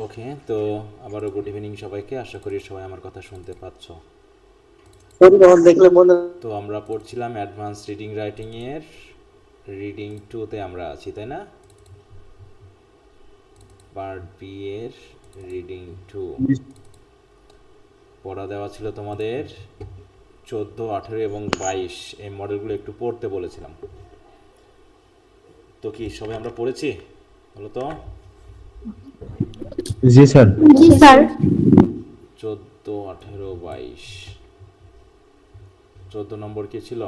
ওকে, তো আবারও good evening সবাইকে। আশা করি সবাই আমার কথা শুনতে পাচ্ছ। দেখলে মনে তো আমরা পড়ছিলাম অ্যাডভান্স রিডিং রাইটিংয়ের রিডিং টুতে আমরা আছি, তাই না? পার্ট বি এর রিডিং টু পড়া দেওয়া ছিল তোমাদের 14, 18 এবং 22। এই মডেলগুলো একটু পড়তে বলেছিলাম। তো কি সবাই আমরা পড়েছি? বলো তো। জি স্যার। জি স্যার। 14, 18, 22। 14 নম্বর কি ছিল?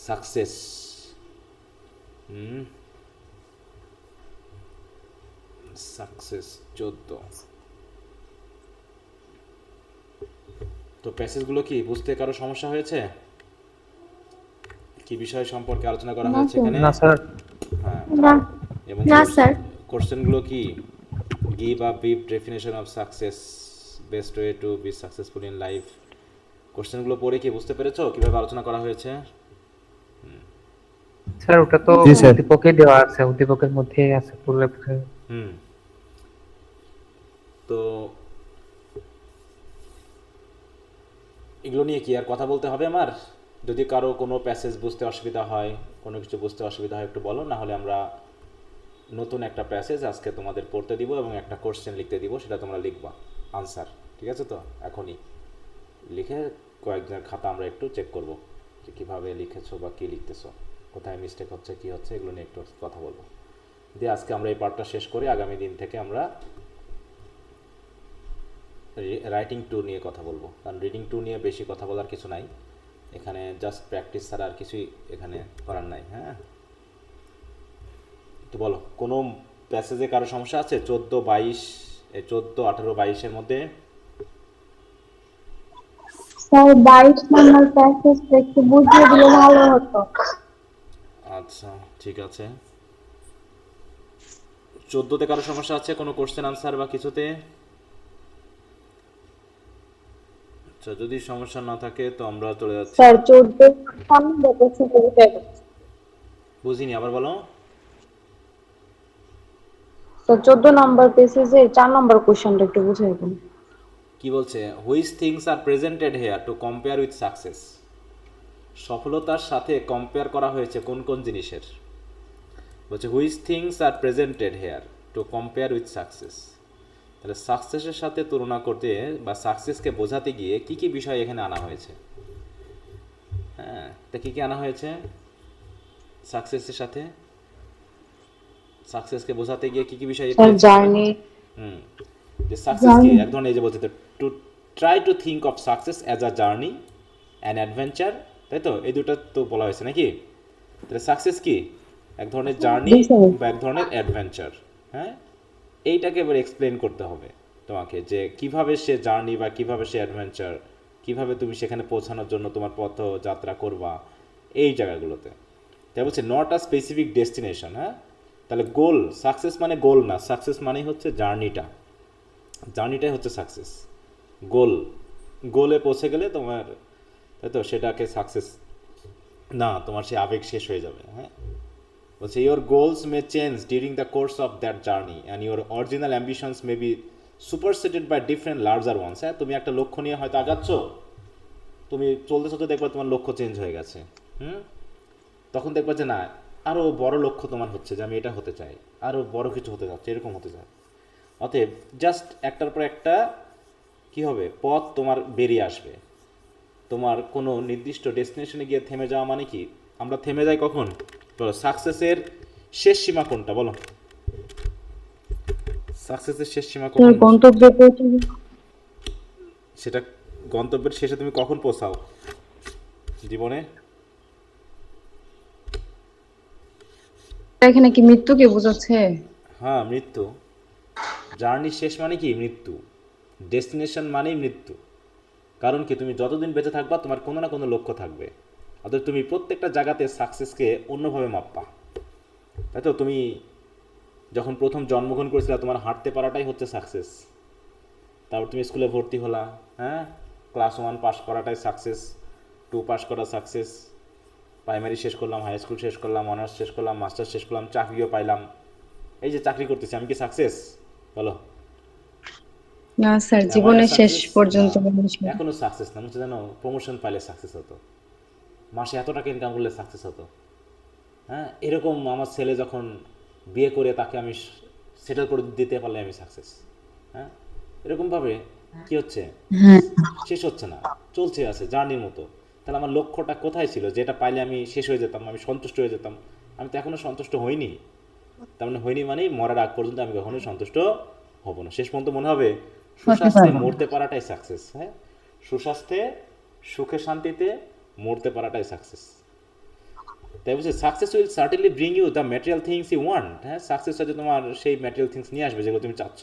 সাকসেস। সাকসেস 14। তো প্যাসেজগুলো কি বুঝতে কারো সমস্যা হয়েছে? কি বিষয় সম্পর্কে আলোচনা করা না হয়েছে স্যার। এখানে? না স্যার। হ্যাঁ, না এবং না স্যার। কোশ্চেনগুলো কি? Give a brief definition of success, best way to be successful in life. কোশ্চেনগুলো পড়ে কি বুঝতে পেরেছো কিভাবে আলোচনা করা হয়েছে? স্যার ওটা তো জি স্যার। উদ্দীপকে দেওয়া আছে, উদ্দীপকের মধ্যে আছে পুরো হুম। তো এগুলো নিয়ে কি আর কথা বলতে হবে আমার? যদি কারো কোনো প্যাসেজ বুঝতে অসুবিধা হয়, কোনো কিছু বুঝতে অসুবিধা হয় একটু বলো, না হলে আমরা নতুন একটা প্যাসেজ আজকে তোমাদের পড়তে দিব এবং একটা কোশ্চেন লিখতে দিব, সেটা তোমরা লিখবা আনসার। ঠিক আছে তো? এখনই লিখে কয়েকজনের খাতা আমরা একটু চেক করব যে কীভাবে লিখেছো বা কী লিখতেছো, কোথায় মিস্টেক হচ্ছে কী হচ্ছে, এগুলো নিয়ে একটু কথা বলবো। দিয়ে আজকে আমরা এই পার্টটা শেষ করে আগামী দিন থেকে আমরা রাইটিং টু নিয়ে কথা বলবো, কারণ রিডিং টু নিয়ে বেশি কথা বলার কিছু নাই এখানে, জাস্ট প্র্যাকটিস ছাড়া আর কিছুই এখানে করার নাই। হ্যাঁ, তো বলো, কোনো প্যাসেজে কারো সমস্যা আছে? 14, 22, 14, 18, 22-এর মধ্যে? স্যার 22 নম্বর প্যাসেজটা একটু বুঝিয়ে দিলে ভালো হতো। আচ্ছা, ঠিক আছে। 14-তে কারো সমস্যা আছে কোনো কোশ্চেন আনসার বা কিছুতে? আচ্ছা, যদি সমস্যা না থাকে তো আমরা চলে যাচ্ছি। স্যার 14 সামনে দেখেছি বুঝতে পারছি। বুঝিনি, আবার বলো। তো 14 নম্বর পেসেজে 4 নম্বর কোশ্চেনটা একটু বুঝিয়ে দিন। কি বলছে? Which things are presented hair to compare with success. সফলতার সাথে কম্পেয়ার করা হয়েছে কোন কোন জিনিসের? বলছে which things are presented hair to compare with success. তাহলে সাকসেসের সাথে তুলনা করতে বা সাকসেসকে বোঝাতে গিয়ে কি কি বিষয় এখানে আনা হয়েছে? হ্যাঁ, তা কি কি আনা হয়েছে সাকসেসের সাথে? সাকসেসকে বোঝাতে গিয়ে কি কি বিষয় স্যার পেয়েছি আমরা? জার্নি। হুম, যে সাকসেস কি জার্নি। এক ধরনের, এই যে বলছে to try to think of success as a journey and adventure, তাই তো? এই দুটো তো বলা হয়েছে নাকি? তাহলে সাকসেস কি? এক ধরনের জার্নি জি স্যার। বা এক ধরনের অ্যাডভেঞ্চার। হ্যাঁ, এইটাকে এবার এক্সপ্লেন করতে হবে তোমাকে, যে কিভাবে সে জার্নি বা কিভাবে সে অ্যাডভেঞ্চার, কিভাবে তুমি সেখানে পৌঁছানোর জন্য তোমার পথযাত্রা করবা এই জায়গাগুলোতে। তাই বলছে নট আ স্পেসিফিক ডেস্টিনেশন। হ্যাঁ, তাহলে গোল, সাকসেস মানে গোল না, সাকসেস মানেই হচ্ছে জার্নিটা, জার্নিটাই হচ্ছে সাকসেস। গোল, গোলে পৌঁছে গেলে তোমার, তাই তো, সেটাকে সাকসেস না, তোমার সেই আবেগ শেষ হয়ে যাবে। হ্যাঁ, বলছে your goals may change during the course of that journey and your original ambitions may be superseded by different larger ones. হ্যাঁ, তুমি একটা লক্ষ্য নিয়ে হয়তো আগাচ্ছ, তুমি চলতে চলতে দেখবে তোমার লক্ষ্য চেঞ্জ হয়ে গেছে। হুম, তখন দেখবে যে না, আরও বড় লক্ষ্য তোমার হচ্ছে, যে আমি এটা হতে চাই, আরও বড় কিছু হতে চাচ্ছি, এরকম হতে চাই। অতএব জাস্ট একটার পর একটা কী হবে, পথ তোমার বেরিয়ে আসবে। তোমার কোনো নির্দিষ্ট ডেস্টিনেশনে গিয়ে থেমে যাওয়া মানে কি? আমরা থেমে যাই কখন? বলো, সাকসেসের শেষ সীমা কোনটা বলো? সাকসেসের শেষ সীমা স্যার কখন? গন্তব্যে পৌঁছে সেটা গন্তব্যের শেষে তুমি কখন পৌঁছাও জীবনে? এখানে কি মৃত্যুকে বোঝাচ্ছে? হ্যাঁ, মৃত্যু। জার্নি শেষ মানে কি? মৃত্যু। ডেস্টিনেশন মানেই মৃত্যু। কারণ কি, তুমি যতদিন বেঁচে থাকবা তোমার কোনো না কোনো লক্ষ্য থাকবে। অর্থাৎ তুমি প্রত্যেকটা জায়গাতে সাকসেসকে অন্যভাবে মাপবা, তাই তো? তুমি যখন প্রথম জন্মগ্রহণ করেছিলে তোমার হাঁটতে পারাটাই হচ্ছে সাকসেস। তারপর তুমি স্কুলে ভর্তি হলা, হ্যাঁ, ক্লাস 1 পাস করাটাই সাকসেস, 2 পাস করা সাকসেস, প্রাইমারি শেষ করলাম, হাই স্কুল শেষ করলাম, অনার্স শেষ করলাম, মাস্টার্স শেষ করলাম, চাকরিও পাইলাম। এই যে চাকরি করতেছি, আমি কি সাকসেস? বলো। না স্যার, Am I a জীবনের শেষ success? পর্যন্ত না, মানুষ হবে। এখনো সাকসেস না। মনে জানো প্রমোশন পাইলে সাকসেস হতো, মাসে এত টাকা ইনকাম করলে সাকসেস হতো। হ্যাঁ, এরকম আমার ছেলে যখন বিয়ে করে তাকে আমি সেটেল করে দিতে পারলে আমি সাকসেস। হ্যাঁ, এরকমভাবে কি হচ্ছে, শেষ হচ্ছে না, চলছে আছে জার্নির মতো। তাহলে আমার লক্ষ্যটা কোথায় ছিল, যেটা পাইলে আমি শেষ হয়ে যেতাম, আমি সন্তুষ্ট হয়ে যেতাম? আমি তো এখনও সন্তুষ্ট হইনি। তার মানে হয়নি মানেই মরার আগ পর্যন্ত আমি কখনোই সন্তুষ্ট হব না। শেষ পর্যন্ত মনে হবে সুস্বাস্থ্যে মরতে পারাটাই সাকসেস। হ্যাঁ, সুস্বাস্থ্যে সুখে শান্তিতে মরতে পারাটাই সাকসেস। তাই বলছে success will certainly bring you the material things you want. হ্যাঁ, সাকসেস হচ্ছে তোমার সেই ম্যাটেরিয়াল থিংস নিয়ে আসবে যেগুলো তুমি চাচ্ছ।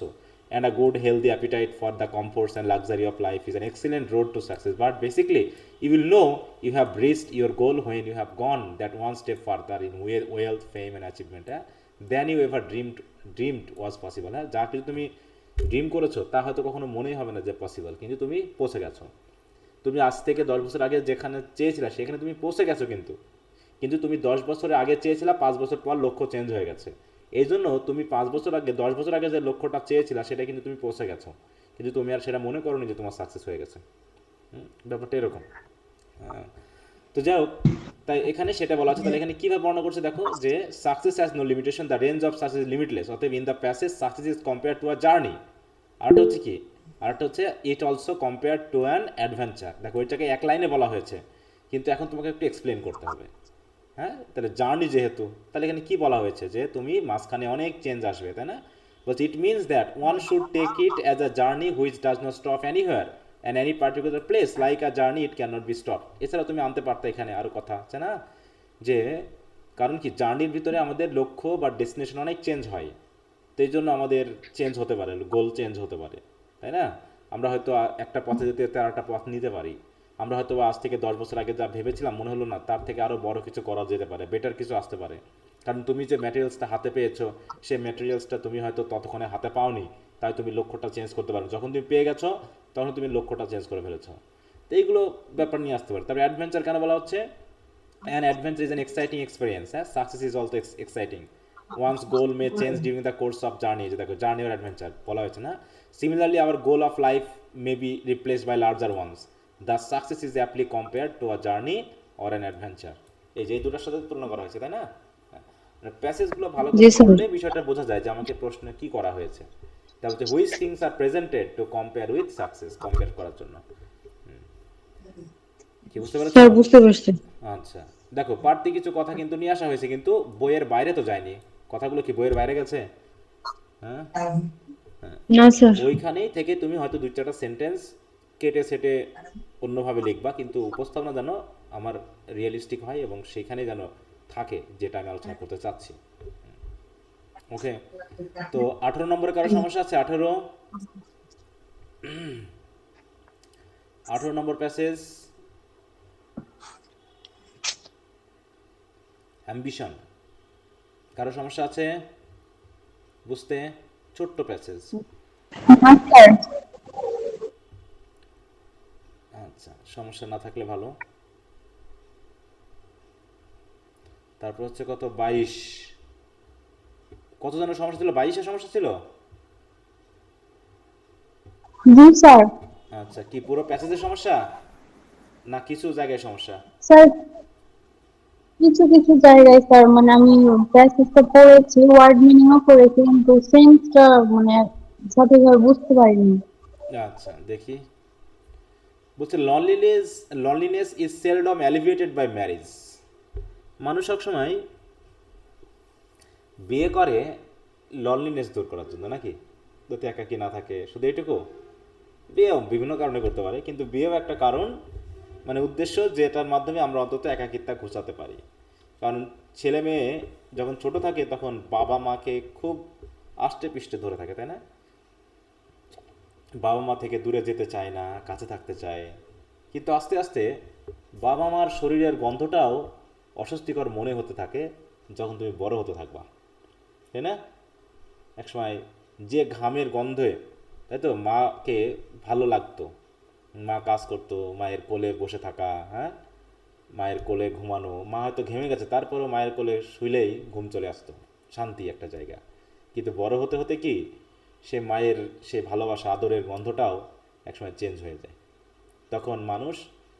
And a good healthy appetite for the comforts and luxury of life is an excellent road to success, but basically you will know you have reached your goal when you have gone that one step further in wealth, fame and achievement. হ্যাঁ, then you ever dreamed was possible. হ্যাঁ, যা কিছু তুমি dream করেছো তা হয়তো কখনো মনেই হবে না যে পসিবল, কিন্তু তুমি পৌঁছে গেছো। তুমি আজ থেকে 10 বছর আগে যেখানে চেয়েছিলে সেখানে তুমি পৌঁছে গেছো, কিন্তু কিন্তু তুমি 10 বছরের আগে চেয়েছিলা, 5 বছর পর লক্ষ্য চেঞ্জ হয়ে গেছে। এই জন্য তুমি 5 বছর আগে, 10 বছর আগে যে লক্ষ্যটা চেয়েছিলা সেটা কিন্তু তুমি পৌঁছে গেছো, কিন্তু তুমি আর সেটা মনে করোনি যে তোমার সাকসেস হয়ে গেছে। ব্যাপারটা এরকম। তো যাই হোক, তাই এখানে সেটা বলা আছে। তাহলে এখানে কীভাবে বর্ণনা করছে দেখো, যে success has no limitation, the range of success is limitless. অতএব in the passage success is compare to a journey. আরেকটা হচ্ছে কি, আরেকটা হচ্ছে it also compare to an adventure. দেখো এটাকে এক লাইনে বলা হয়েছে, কিন্তু এখন তোমাকে একটু এক্সপ্লেন করতে হবে। হ্যাঁ, তাহলে জার্নি যেহেতু, তাহলে এখানে কি বলা হয়েছে, যে তুমি মাঝখানে অনেক চেঞ্জ আসবে, তাই না? But it means that one should take it as a journey which does not stop anywhere and any particular place, like a journey it can not be stop. এছাড়া তুমি আনতে পারতে এখানে আরও কথা আছে না, যে কারণ কি জার্নির ভিতরে আমাদের লক্ষ্য বা ডেস্টিনেশন অনেক চেঞ্জ হয়, তো এই জন্য আমাদের চেঞ্জ হতে পারে, গোল চেঞ্জ হতে পারে, তাই না? আমরা হয়তো একটা পথে যেতে যেতে আর একটা পথ নিতে পারি। আমরা হয়তো আজ থেকে 10 বছর আগে যা ভেবেছিলাম মনে হলো না, তার থেকে আরও বড় কিছু করা যেতে পারে, বেটার কিছু আসতে পারে। কারণ তুমি যে ম্যাটেরিয়ালসটা হাতে পেয়েছো, সেই ম্যাটেরিয়ালসটা তুমি হয়তো ততক্ষণে হাতে পাওনি, তাই তুমি লক্ষ্যটা চেঞ্জ করতে পারো। যখন তুমি পেয়ে গেছো তখন তুমি লক্ষ্যটা চেঞ্জ করে ফেলেছো। তো এইগুলো ব্যাপার নিয়ে আসতে পারে। তারপরে অ্যাডভেঞ্চার কেন বলা হচ্ছে? An adventure is an exciting experience. Success is also exciting. One's goal may change during the course of journey. যে দেখো জার্নি or adventure বলা হয়েছে না? Similarly, our goal of life may be replaced by larger ones. Thus, success is aptly compared to a journey or an adventure. এই যে দুটোর সাথে তুলনা করা হয়েছে, তাই না? প্যাসেজগুলো ভালো জি করে স্যার। পড়লে বিষয়টা বোঝা যায় যে আমাকে প্রশ্নে কি করা হয়েছে। তারপর which things are presented to compare with success, compare করার জন্য। কি বুঝতে পেরেছো? স্যার বুঝতে পারছি। আচ্ছা, দেখো বাড়তি কিছু কথা কিন্তু নিয়ে আসা হয়েছে, কিন্তু বইয়ের বাইরে তো যায়নি। কথাগুলো কি বইয়ের বাইরে গেছে? হ্যাঁ, না স্যার। ওইখানেই থেকে তুমি হয়তো 2-4টা সেন্টেন্স কেটে সেটে অন্যভাবে লিখবা, কিন্তু উপস্থাপনা যেন আমার রিয়েলিস্টিক হয় এবং সেখানে যেন থাকে যেটা আমি আলোচনা করতে চাচ্ছি। ওকে, তো 18 নম্বরে কারো সমস্যা আছে? 18 নম্বর প্যাসেজ, অ্যাম্বিশন। কারো সমস্যা আছে বুঝতে? ছোট্ট প্যাসেজ। না স্যার। আচ্ছা, সমস্যা না থাকলে ভালো। তারপর হচ্ছে কত, 22। কত জনের সমস্যা ছিল? 22-এর সমস্যা ছিল। জি স্যার। আচ্ছা, কি পুরো প্যাসেজের সমস্যা না কিছু জায়গায় সমস্যা? স্যার কিছু কিছু জায়গায় স্যার, মানে আমি প্যাসেজটা পড়েছি, ওয়ার্ড মিনিংও পড়েছি, কিন্তু সেন্সটা মানে সঠিকভাবে বুঝতে পারিনি। আচ্ছা, দেখি। বলছে loneliness is seldom alleviated by marriage. মানুষ সবসময় বিয়ে করে লনলিনেস দূর করার জন্য, নাকি? যাতে একাকী না থাকে, শুধু এটুকু? বিয়েও বিভিন্ন কারণে করতে পারে, কিন্তু বিয়েও একটা কারণ, মানে উদ্দেশ্য, যেটার মাধ্যমে আমরা অন্তত একাকিত্বা ঘোচাতে পারি। কারণ ছেলে মেয়ে যখন ছোট থাকে তখন বাবা মাকে খুব আষ্টে পিষ্টে ধরে থাকে, তাই না? বাবা মা থেকে দূরে যেতে চায় না, কাছে থাকতে চায়। কিন্তু আস্তে আস্তে বাবা মার শরীরের গন্ধটাও অস্বস্তিকর মনে হতে থাকে যখন তুমি বড় হতে থাকবা, তাই না? একসময় যে ঘামের গন্ধে, তাই তো, মাকে ভালো লাগতো। মা কাজ করতো, মায়ের কোলে বসে থাকা, হ্যাঁ, মায়ের কোলে ঘুমানো। মা হয়তো ঘেমে গেছে, তারপরেও মায়ের কোলে শুইলেই ঘুম চলে আসতো, শান্তি একটা জায়গা। কিন্তু বড় হতে হতে কি, সে মায়ের সে ভালোবাসা আদরের গন্ধটাও একসময় চেঞ্জ হয়ে যায়। তখন মানুষ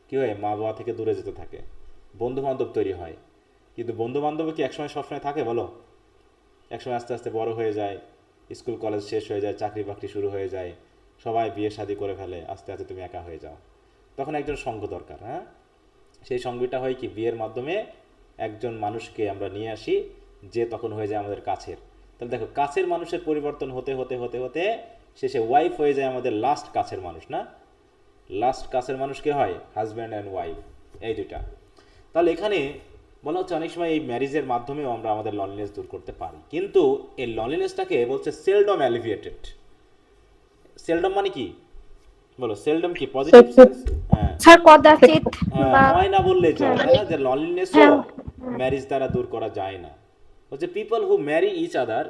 কী হয়, মা বাবা থেকে দূরে যেতে থাকে, বন্ধু বান্ধব তৈরি হয়। কিন্তু বন্ধু বান্ধব কি একসময় সবসময় থাকে বলো? একসময় আস্তে আস্তে বড় হয়ে যায়, স্কুল কলেজ শেষ হয়ে যায়, চাকরি বাকরি শুরু হয়ে যায়, সবাই বিয়ে শাদী করে ফেলে, আস্তে আস্তে তুমি একা হয়ে যাও। তখন একজন সঙ্গ দরকার। হ্যাঁ, সেই সঙ্গীটা হয় কি, বিয়ের মাধ্যমে একজন মানুষকে আমরা নিয়ে আসি, যে তখন হয়ে যায় আমাদের কাছের। তাহলে দেখো, কাছের মানুষের পরিবর্তন হতে হতে হতে হতে শেষে ওয়াইফ হয়ে যায় আমাদের লাস্ট কাছের মানুষ, না? লাস্ট কাছের মানুষ কে হয়? হাজব্যান্ড অ্যান্ড ওয়াইফ, এই দুইটা। তাহলে এখানে বলা হচ্ছে অনেক সময় এই ম্যারেজের মাধ্যমেও আমরা আমাদের লনলিনেস দূর করতে পারি, কিন্তু এই লনলিনেসটাকে বলছে সেলডম অ্যালিভিয়েটেড। সেলডম মানে কি বলো? সেলডম কি পজিটিভ সেন্স? হ্যাঁ, স্যার কদাচিৎ বা হয় না বললে চলে, তাই না? যে লনলিনেসও ম্যারেজ দ্বারা দূর করা যায় না। বলছে people who marry each other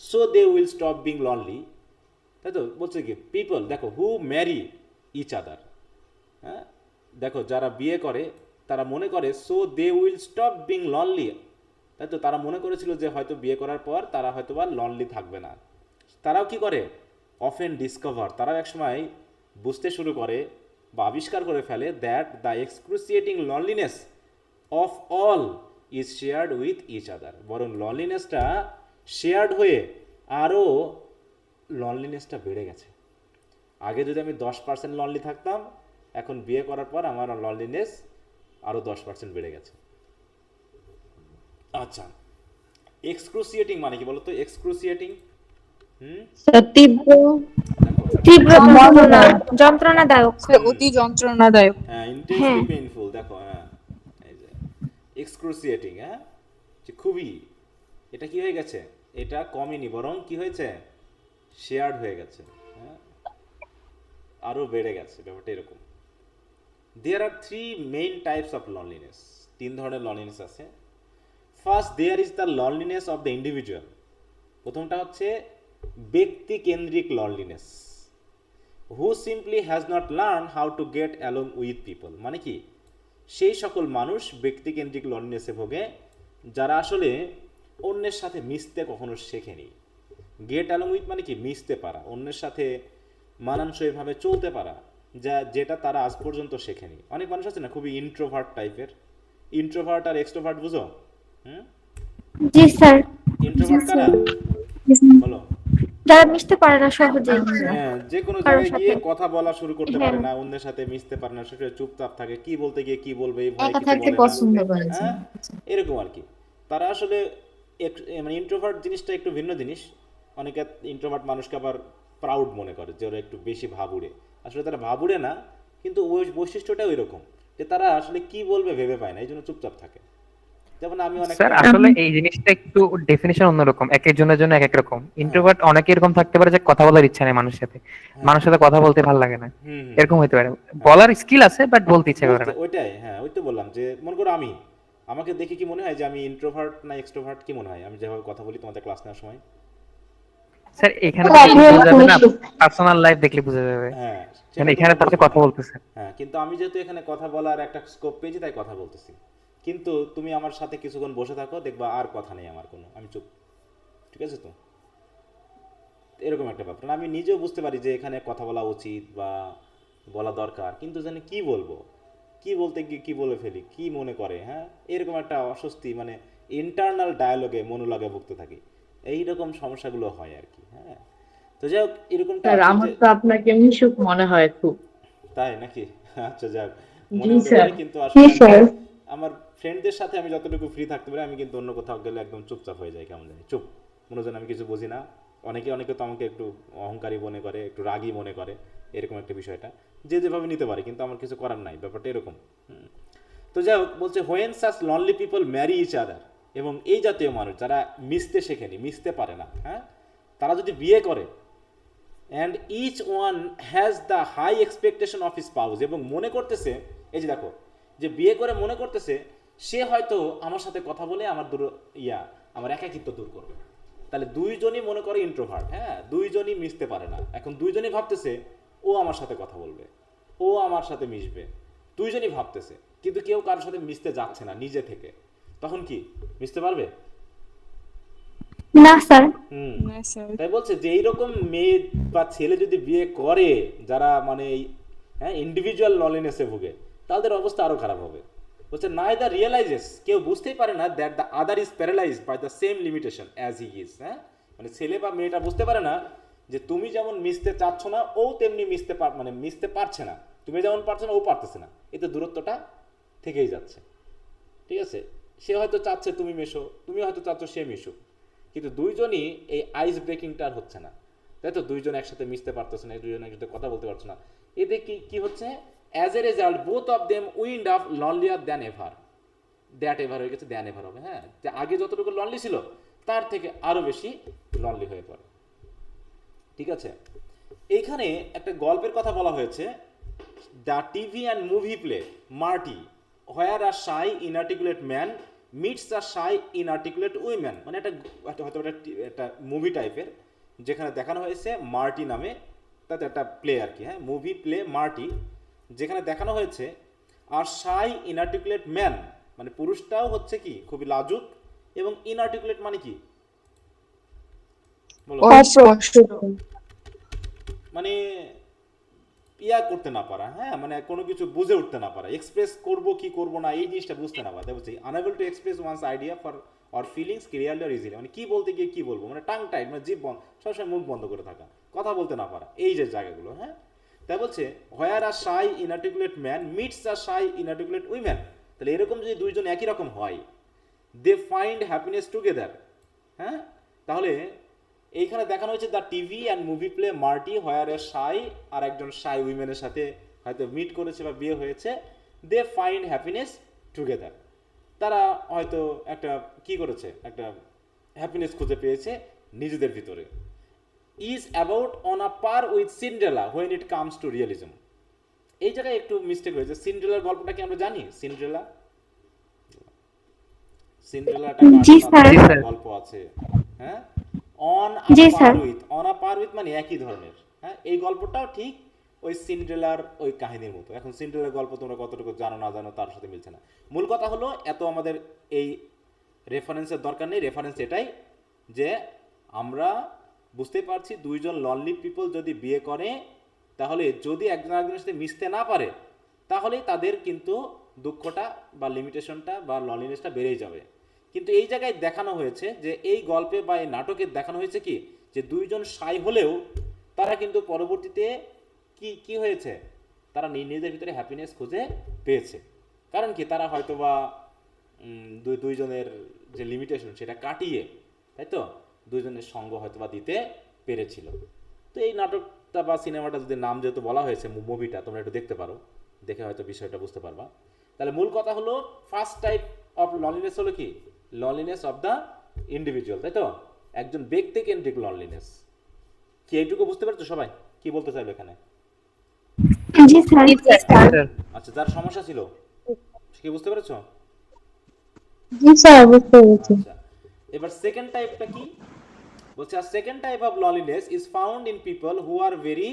so they will stop being lonely. তাই তো বলছে কি, পিপল দেখো হু ম্যারি ইচ আদার, হ্যাঁ, দেখো যারা বিয়ে করে তারা মনে করে so they will stop being lonely, তাই তো? তারা মনে করেছিল যে হয়তো বিয়ে করার পর তারা হয়তো বা লনলি থাকবে না। তারাও কি করে? অফেন ডিসকভার, তারাও একসময় বুঝতে শুরু করে বা আবিষ্কার করে ফেলে that the excruciating loneliness of all is shared with each other. বরং লনলিনেসটা শেয়ার্ড হয়ে আরও লনলিনেসটা বেড়ে গেছে। আগে যদি আমি 10% লনলি থাকতাম, এখন বিয়ে করার পর আমার লনলিনেস আরও 10% বেড়ে গেছে। আচ্ছা, এক্সক্রুসিয়েটিং মানে কি বলতো? এক্সক্রুসিয়েটিং স্যার তীব্র তীব্র যন্ত্রণা, যন্ত্রণাদায়ক। স্যার অতি যন্ত্রণাদায়ক। হ্যাঁ, ইন্টেন্সলি পেইনফুল। দেখো, হ্যাঁ, এই যে এক্সক্রুসিয়েটিং, হ্যাঁ, যে খুবই, এটা কি হয়ে গেছে? এটা কমেনি, বরং কি হয়েছে? শেয়ার্ড হয়ে গেছে, হ্যাঁ, আরও বেড়ে গেছে। ব্যাপারটা এরকম। There are 3 main types of loneliness. 3 ধরনের লনলিনেস আছে। First, there is the loneliness of the individual. প্রথমটা হচ্ছে ব্যক্তি কেন্দ্রিক loneliness. Who simply has not learn how to get along with people. মানে কি, সেই সকল মানুষ ব্যক্তিকেন্দ্রিক লনলিনেসে ভোগে যারা আসলে অন্যের সাথে মিশতে কখনো শেখেনি। গেট অ্যালং উইথ মানে কি, মিশতে পারা, অন্যের সাথে মানানসইভাবে চলতে পারা, যেটা তারা আজ পর্যন্ত শেখেনি। অনেক মানুষ আছে না খুবই ইন্ট্রোভার্ট টাইপের। ইন্ট্রোভার্ট আর এক্সট্রোভার্ট বুঝো? জি স্যার। ইন্ট্রোভার্ট কারা বলো? যারা মিশতে পারে না সহজেই হ্যাঁ, যে কোনো কারোর জায়গায় গিয়ে সাথে। কথা বলা শুরু করতে পারে না, অন্যের সাথে মিশতে পারে না, সেটা চুপচাপ থাকে, কি বলতে গিয়ে কি বলবে এই ভয়ে একা কিছু থাকতে বলে পছন্দ না। করে। হ্যাঁ, এরকম আর কি। তারা আসলে মানে ইন্ট্রোভার্ট জিনিসটা একটু ভিন্ন জিনিস। অনেকে ইন্ট্রোভার্ট মানুষকে আবার প্রাউড মনে করে যে ওরা একটু বেশি ভাবুড়ে। আসলে তারা ভাবুড়ে না, কিন্তু ওই বৈশিষ্ট্যটা ওই রকম যে তারা আসলে কি বলবে ভেবে পায় না, এই জন্য চুপচাপ থাকে। যেমন আমি অনেক স্যার আসলে এই জিনিসটা একটু ডেফিনিশন অন্যরকম, এক একজনের জন্য এক এক রকম। ইন্ট্রোভার্ট অনেকে এরকম থাকতে পারে যে কথা বলার ইচ্ছা নেই মানুষের সাথে, মানুষের সাথে কথা বলতে ভালো লাগে না, এরকম হতে পারে। বলার স্কিল আছে বাট বলতে ইচ্ছা করে না। ওইটাই, হ্যাঁ, ওই তো বললাম যে মনে করো আমাকে দেখে কি মনে হয় যে আমি ইন্ট্রোভার্ট না এক্সট্রোভার্ট? কি মনে হয় আমি যেভাবে কথা বলি তোমাদের ক্লাস নেওয়ার সময়? স্যার এখানে তো বোঝা যাবে না, পার্সোনাল লাইফ দেখলে বোঝা যাবে। হ্যাঁ, মানে এখানে তো আপনি কথা বলতেছেন। হ্যাঁ, কিন্তু আমি যেহেতু এখানে কথা বলার একটা স্কোপ পেয়েছি তাই কথা বলতেছি। কিন্তু তুমি আমার সাথে কিছুক্ষণ বসে থাকো, দেখবা আর কথা নেই আমার কোনো, আমি চুপ। ঠিক আছে তো? এরকম একটা ব্যাপার। আমি নিজেও বুঝতে পারি যে এখানে কথা বলা উচিত বা বলা দরকার, কিন্তু জানি কি বলবো, কি বলতে গিয়ে কি বলে ফেলি, কি মনে করে, হ্যাঁ, এরকম একটা অস্বস্তি, মানে ইন্টারনাল ডায়ালগে মনোলগে ভুগতে থাকি। এইরকম সমস্যাগুলো হয় আর কি। হ্যাঁ, তো যাই হোক, এরকমটা স্যার আছে আমার যে- তো আপনাকে মিশুক মনে হয় খুব। তাই নাকি? আচ্ছা, যাক, জি মনে হতে স্যার। পারে, কিন্তু আসলে জি স্যার। আমার ফ্রেন্ডদের সাথে আমি যতটুকু ফ্রি থাকতে পারি, আমি কিন্তু অন্য কোথাও গেলে একদম চুপচাপ হয়ে যাই, কেমন জানি চুপ, মনে হয় আমি কিছু বুঝি না। অনেকে তো আমাকে একটু অহংকারী মনে করে, একটু রাগী মনে করে, এরকম একটা বিষয়টা, যে যেভাবে নিতে পারে, কিন্তু আমার কিছু করার নাই, ব্যাপারটা এরকম। তো যাই হোক, বলছে when such lonely people marry each other, এবং এই জাতীয় মানুষ যারা মিশতে শেখেনি, মিশতে পারে না, হ্যাঁ, তারা যদি বিয়ে করে, and each one has the high expectation of his spouse, এবং মনে করতেছে, এই যে দেখো, যে বিয়ে করে মনে করতেছে সে হয়তো আমার সাথে কথা বলে আমার একাকিত্ব দূর করবে। তাহলে দুইজনই মনে করে ইন্ট্রোভার্ট, হ্যাঁ, দুইজনই মিশতে পারে না। এখন দুইজনই ভাবতেছে ও আমার সাথে কথা বলবে, ও আমার সাথে মিশবে, দুইজনই ভাবতেছে, কিন্তু কেউ কারোর সাথে মিশতে যাচ্ছে না নিজে থেকে। তখন কি মিশতে পারবে? না স্যার। হুম না স্যার। তাই বলছে যে এইরকম মেয়ে বা ছেলে যদি বিয়ে করে যারা মানে হ্যাঁ ইন্ডিভিজুয়াল লনলিনেসে ভুগে, তাদের অবস্থা আরো খারাপ হবে। বলছে নাইদার রিয়েলাইজেস, কেউ বুঝতেই পারে না that the other is paralysed by the same limitation as he is. হ্যাঁ মানে ছেলে বা মেয়েটা বুঝতে পারে না যে তুমি যেমন মিশতে চাচ্ছ না ও তেমনি মিশতে পারছে না, তুমি যেমন পারছো না ও পারতেছে না, এতে দূরত্বটা থেকেই যাচ্ছে। ঠিক আছে, সে হয়তো চাচ্ছে তুমি মেশো, তুমি হয়তো চাচ্ছ সে মিশুক, কিন্তু দুইজনই এই আইস ব্রেকিংটা আর হচ্ছে না, তাই তো? দুইজন একসাথে মিশতে পারতেছে না, দুইজন একসাথে কথা বলতে পারছে না। এতে কি কি হচ্ছে? As a result both of them wind up lonelier than ever. That ever হয়ে গেছে দ্যান এভার হবে। হ্যাঁ, যে আগে যতটুকু লনলি ছিল তার থেকে আরো বেশি লনলি হয়ে পড়ে। ঠিক আছে, এইখানে একটা গল্পের কথা বলা হয়েছে, the TV and movie play Marty where a shy inarticulate man meets a shy inarticulate women. মানে হয়তো একটা মুভি টাইপের, যেখানে দেখানো হয়েছে মার্টি নামে, তাতে একটা প্লে আর কি। হ্যাঁ, মুভি প্লে মার্টি, যেখানে দেখানো হয়েছে আর শাই ইনআর্টিকুলেট ম্যান মানে পুরুষটাও হচ্ছে কি খুবই লাজুক, এবং ইনআর্টিকুলেট মানে কি বলো? অস্পষ্ট। মানে ইয়া করতে না পারা, হ্যাঁ মানে কোনো কিছু বুঝে উঠতে না পারা, এক্সপ্রেস করব কি করব না এই জিনিসটা বুঝতে না পারা। বলছি unable to express one's idea for or feelings clearly or easily, মানে কি বলতে গিয়ে কি বলবো, মানে টাং টাইট, মানে জিভ বন্ধ, সবসময় মুখ বন্ধ করে থাকা, কথা বলতে না পারা, এই যে জায়গাগুলো। হ্যাঁ, তাই বলছে হোয়ার a shy inarticulate man meets a shy inarticulate women. তাহলে এরকম যদি দুইজন একই রকম হয়, দে ফাইন্ড হ্যাপিনেস টুগেদার। হ্যাঁ, তাহলে এইখানে দেখানো হয়েছে the TV and movie play Marty where a shy আর একজন শাই উইমেনের সাথে হয়তো মিট করেছে বা বিয়ে হয়েছে, দে ফাইন্ড হ্যাপিনেস টুগেদার। তারা হয়তো একটা কি করেছে, একটা হ্যাপিনেস খুঁজে পেয়েছে নিজেদের ভিতরে। Is about on a par with Cinderella when it comes to realism. এই জায়গায় একটু মিস্টেক হয়েছে। সিন্ড্রেলার গল্পটা কি আমরা জানি? সিন্ড্রেলা একটা জি স্যার। গল্প আছে। হ্যাঁ, জি sir. On a par with মানে একই ধরনের। হ্যাঁ, এই গল্পটাও ঠিক ওই সিন্ড্রেলার ওই কাহিনীর মতো। এখন সিন্ড্রেলার গল্প তোমরা কতটুকু জানো না জানো তার সাথে মিলছে না। মূল কথা হলো এত আমাদের এই রেফারেন্সের দরকার নেই। রেফারেন্স এটাই যে আমরা বুঝতে পারছি দুইজন লনলি পিপল যদি বিয়ে করে, তাহলে যদি একজন আরেকজনের সাথে মিশতে না পারে, তাহলেই তাদের কিন্তু দুঃখটা বা লিমিটেশনটা বা লনলিনেসটা বেড়েই যাবে। কিন্তু এই জায়গায় দেখানো হয়েছে যে এই গল্পে বা এই নাটকে দেখানো হয়েছে কি, যে দুইজন সাই হলেও তারা কিন্তু পরবর্তীতে কি কি হয়েছে, তারা নিজেদের ভিতরে হ্যাপিনেস খুঁজে পেয়েছে। কারণ কি, তারা হয়তো বা দুইজনের যে লিমিটেশন সেটা কাটিয়ে, তাই তো, দুইজনের সঙ্গ হয়তো বা দিতে পেরেছিল। তো এই নাটকটা বা সিনেমাটা যদি নাম যেহেতু বলা হয়েছে, মুভিটা তোমরা একটু দেখতে পারো, দেখে হয়তো বিষয়টা বুঝতে পারবা। তাহলে মূল কথা হলো ফার্স্ট টাইপ অফ লনলিনেস হলো কি, লনলিনেস অফ দ্য ইন্ডিভিজুয়াল, তাই তো, একজন ব্যক্তি কেন্দ্রিক লনলিনেস। কি এইটুকু বুঝতে পারছো সবাই কি বলতে চাইবে এখানে? জি স্যার। আচ্ছা, যার সমস্যা ছিল সে কি বুঝতে পেরেছো? জি স্যার, বুঝতে পেরেছি। আচ্ছা, এবার সেকেন্ড টাইপটা কি বলছে? Second type of loneliness is found in people who are very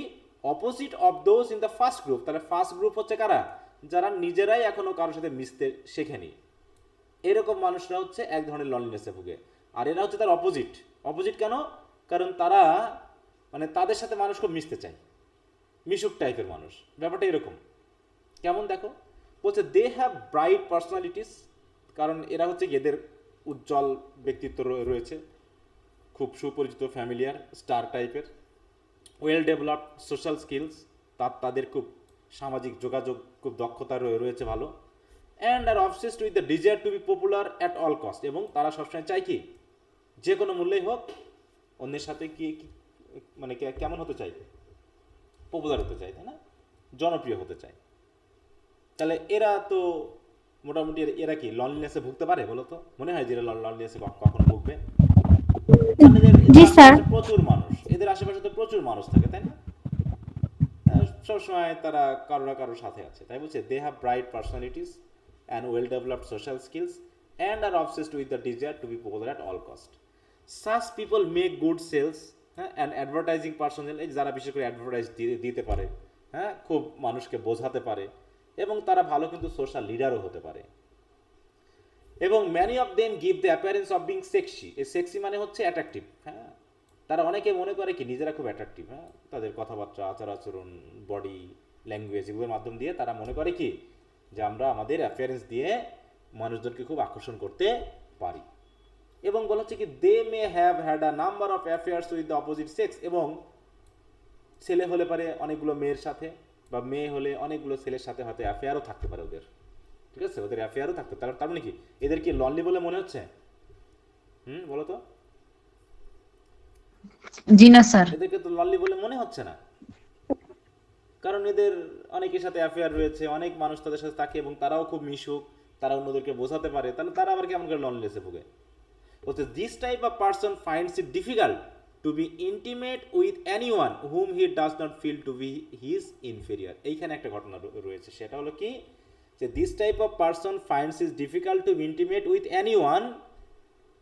opposite of those in the first group. তাহলে ফার্স্ট গ্রুপ হচ্ছে কারা? যারা নিজেরাই এখনো কারোর সাথে মিশতে শেখেনি। এরকম মানুষরা হচ্ছে এক ধরনের লনলিনেসে ভুগে। আর এরা হচ্ছে তার অপোজিট। অপোজিট কেন? কারণ তারা মানে তাদের সাথে মানুষ খুব মিশতে চায়, মিশুক টাইপের মানুষ। ব্যাপারটা এরকম কেমন দেখো, বলছে দে হ্যাভ ব্রাইট পার্সোনালিটিস, কারণ এরা হচ্ছে এদের উজ্জ্বল ব্যক্তিত্ব রয়েছে, খুব সুপরিচিত, ফ্যামিলিয়ার, স্টার টাইপের, ওয়েল ডেভেলপড সোশ্যাল স্কিলস, তাদের খুব সামাজিক যোগাযোগ খুব দক্ষতা রয়েছে ভালো, and are obsessed with the desire to be popular at all cost, এবং তারা সবসময় চায় কি, যে কোনো মূল্যেই হোক অন্যের সাথে কি মানে কেমন হতে চায়, পপুলার হতে চায়, তাই না, জনপ্রিয় হতে চায়। তাহলে এরা তো মোটামুটি এরা কি লনলিনেসে ভুগতে পারে বলো তো? মনে হয় যে এরা লনলিনেসে কখনো ভুগবে? জি স্যার। প্রচুর মানুষ, এদের আশেপাশে তো প্রচুর মানুষ থাকে, তাই না, সবসময় তারা কারো না কারোর সাথে আছে। তাই বলছে they have bright personalities and well developed social skills and are obsessed with the desire to be popular at all cost. Such people make good sales, হ্যাঁ, অ্যান্ড অ্যাডভার্টাইজিং পার্সোনাল, এই যারা বিশেষ করে অ্যাডভার্টাইজ দিতে পারে, হ্যাঁ, খুব মানুষকে বোঝাতে পারে, এবং তারা ভালো কিন্তু সোশ্যাল লিডারও হতে পারে। এবং many of them give the appearance of being sexy. এই সেক্সি মানে হচ্ছে অ্যাট্রাকটিভ, হ্যাঁ। তারা অনেকে মনে করে কি নিজেরা খুব অ্যাট্রাকটিভ, হ্যাঁ, তাদের কথাবার্তা, আচার আচরণ, বডি ল্যাঙ্গুয়েজ এগুলোর মাধ্যম দিয়ে তারা মনে করে কি যে আমরা আমাদের অ্যাপিয়ারেন্স দিয়ে মানুষজনকে খুব আকর্ষণ করতে পারি। এবং বলা হচ্ছে কি they may have had a number of affairs with the opposite sex. এবং ছেলে হলে পারে অনেকগুলো মেয়ের সাথে, বা মেয়ে হলে অনেকগুলো ছেলের সাথে হয়তো অ্যাফেয়ারও থাকতে পারে ওদের, ঠিক আছে, ওদের অ্যাফেয়ারও থাকতে। তার মানে কি এদের কি লনলি বলে মনে হচ্ছে? বলো তো, জি না স্যার। এদেরকে তো লনলি বলে মনে হচ্ছে না, কারণ এদের অনেকের সাথে অ্যাফেয়ার রয়েছে, অনেক মানুষ তাদের সাথে থাকে এবং তারাও খুব মিশুক, তারা অন্যদেরকে বোঝাতে পারে, তাহলে তারা আবার কেমন করে লনলিনেসে ভোগে? বলছে this type of person finds it difficult to be intimate with anyone whom he does not feel to be his inferior. এইখানে একটা ঘটনা রয়েছে, সেটা হলো কি যে this type of person finds it difficult to be intimate with anyone,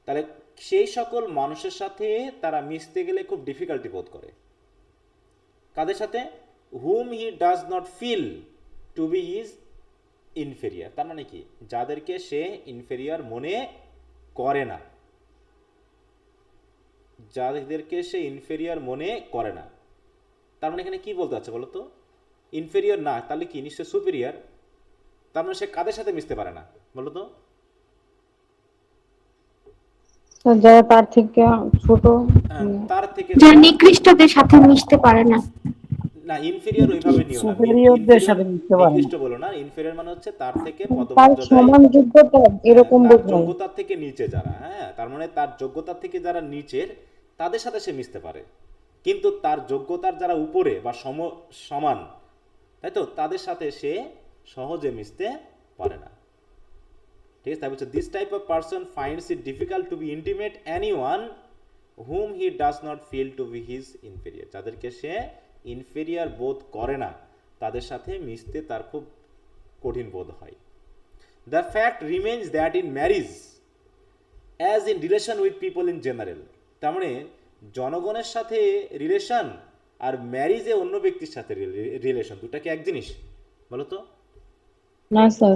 তাহলে সেই সকল মানুষের সাথে তারা মিশতে গেলে খুব ডিফিকাল্টি বোধ করে। কাদের সাথে? Hmm he does not feel to be his inferior. তার মানে কি যাদেরকে সে ইনফেরিয়ার মনে করে না, যাদেরকে সে ইনফেরিয়ার মনে করে না। তার মানে এখানে কি বলতে চাচ্ছে বলো তো? ইনফেরিয়ার না, তাহলে কি নিশ্চয় সুপিরিয়ার। তার মানে সে কাদের সাথে মিশতে পারে না বলো তো? যারা তার থেকে ছোট, তার থেকে যারা নিকৃষ্টদের সাথে মিশতে পারে না। না, ইনফেরিয়র ওইভাবে নিও না, সুপেরিয়রদের সাথে মিশতে পারে না। নিকৃষ্ট বলো না। ইনফেরিয়র মানে হচ্ছে তার থেকে তার পদমর্যাদায়, সমান যোগ্যতা এরকম তার বোঝায়। যোগ্যতার থেকে নিচে যারা, হ্যাঁ, তার মানে তার যোগ্যতার থেকে যারা নিচের তাদের সাথে সে মিশতে পারে, কিন্তু তার যোগ্যতার যারা উপরে বা সমান, তাই তো, তাদের সাথে সে সহজে মিশতে পারে না, ঠিক আছে। তাই বলছে this type of person finds it difficult to be intimate anyone whom he does not feel to be his inferior. যাদেরকে সে ইনফেরিয়ার বোধ করে না তাদের সাথে মিশতে তার খুব কঠিন বোধ হয়। The fact remains that in marriage as in relation with people in general, তার মানে জনগণের সাথে রিলেশন আর ম্যারিজে অন্য ব্যক্তির সাথে রিলেশন, দুটা কি এক জিনিস বলো তো? না স্যার,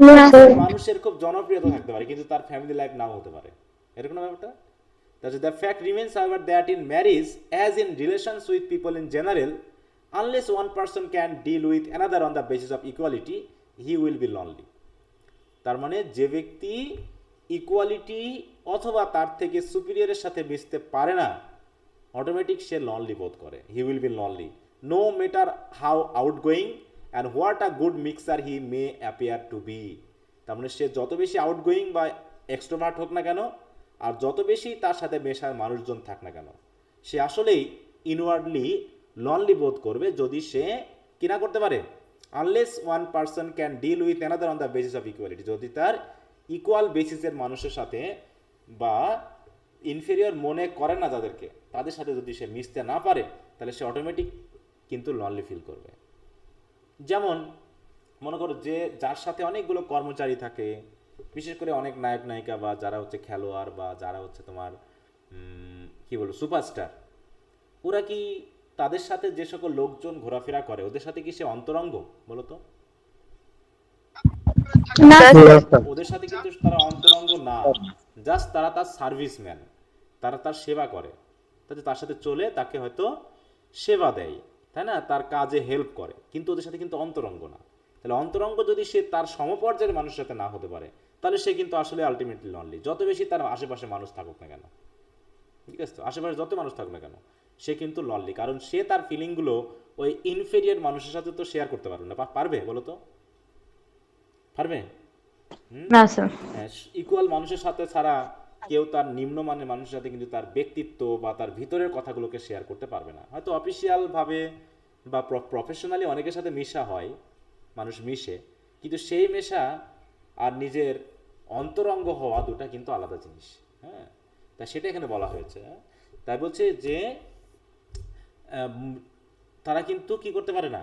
না স্যার। মানুষের খুব জনপ্রিয়তা থাকতে পারে কিন্তু তার ফ্যামিলি লাইফ নাও হতে পারে, এরকম না ব্যাপারটা? The fact remains however that in marriage as in relations with people in general unless one person can deal with another on the basis of equality he will be lonely। তার মানে যে ব্যক্তি equality অথবা তার থেকে সুপিরিয়রের সাথে মিশতে পারে না অটোমেটিক সে লনলি বোধ করে, he will be lonely no matter how outgoing and what a good mixer he may appear to be. তার মানে সে যত বেশি আউটগোয়িং বা এক্সট্রোভার্ট হোক না কেন, আর যত বেশি তার সাথে মেশার মানুষজন থাক না কেন, সে আসলেই ইনওয়ার্ডলি লনলি বোধ করবে যদি সে কি না করতে পারে, unless one person can deal with another on the basis of equality, যদি তার ইকুয়াল বেসিসের মানুষের সাথে বা ইনফেরিয়র মনে করে না যাদেরকে, তাদের সাথে যদি সে মিশতে না পারে তাহলে সে অটোমেটিক কিন্তু লনলি ফিল করবে। যেমন মনে করো যে যার সাথে অনেকগুলো কর্মচারী থাকে, বিশেষ করে অনেক নায়ক নায়িকা বা যারা হচ্ছে খেলোয়াড় বা যারা হচ্ছে তোমার কি বলবো সুপারস্টার, ওরা কি তাদের সাথে যে সকল লোকজন ঘোরাফেরা করে ওদের সাথে কি সে অন্তরঙ্গ বলো তো? না ওদের সাথে কিন্তু তারা অন্তরঙ্গ না, জাস্ট তারা তার সার্ভিসম্যান, তারা তার সেবা করে, তাতে তার সাথে চলে তাকে হয়তো সেবা দেয়, তাই না, তার কাজে হেল্প করে, কিন্তু ওদের সাথে কিন্তু অন্তরঙ্গ না। তাহলে অন্তরঙ্গ যদি সে তার সমপর্যায়ের মানুষের সাথে না হতে পারে তাহলে সে কিন্তু আসলে আলটিমেটলি লনলি, যত বেশি তার আশেপাশে মানুষ থাকুক না কেন, ঠিক আছে, তো আশেপাশে যত মানুষ থাকুক না কেন সে কিন্তু লনলি, কারণ সে তার ফিলিংগুলো ওই ইনফেরিয়র মানুষের সাথে তো শেয়ার করতে পারবে না। পারবে বলো তো? পারবে? না স্যার। ইকুয়াল মানুষের সাথে ছাড়া কেউ তার নিম্নমানের মানুষের সাথে কিন্তু তার ব্যক্তিত্ব বা তার ভিতরের কথাগুলোকে শেয়ার করতে পারবে না। হয়তো অফিসিয়াল ভাবে বা প্রফেশনালি অনেকের সাথে মিশা হয়, মানুষ মিশে, কিন্তু সেই মেশা আর নিজের অন্তরঙ্গ হওয়া দুটা কিন্তু আলাদা জিনিস, হ্যাঁ, তা সেটা এখানে বলা হয়েছে। তাই বলছে যে তারা কিন্তু কি করতে পারে না,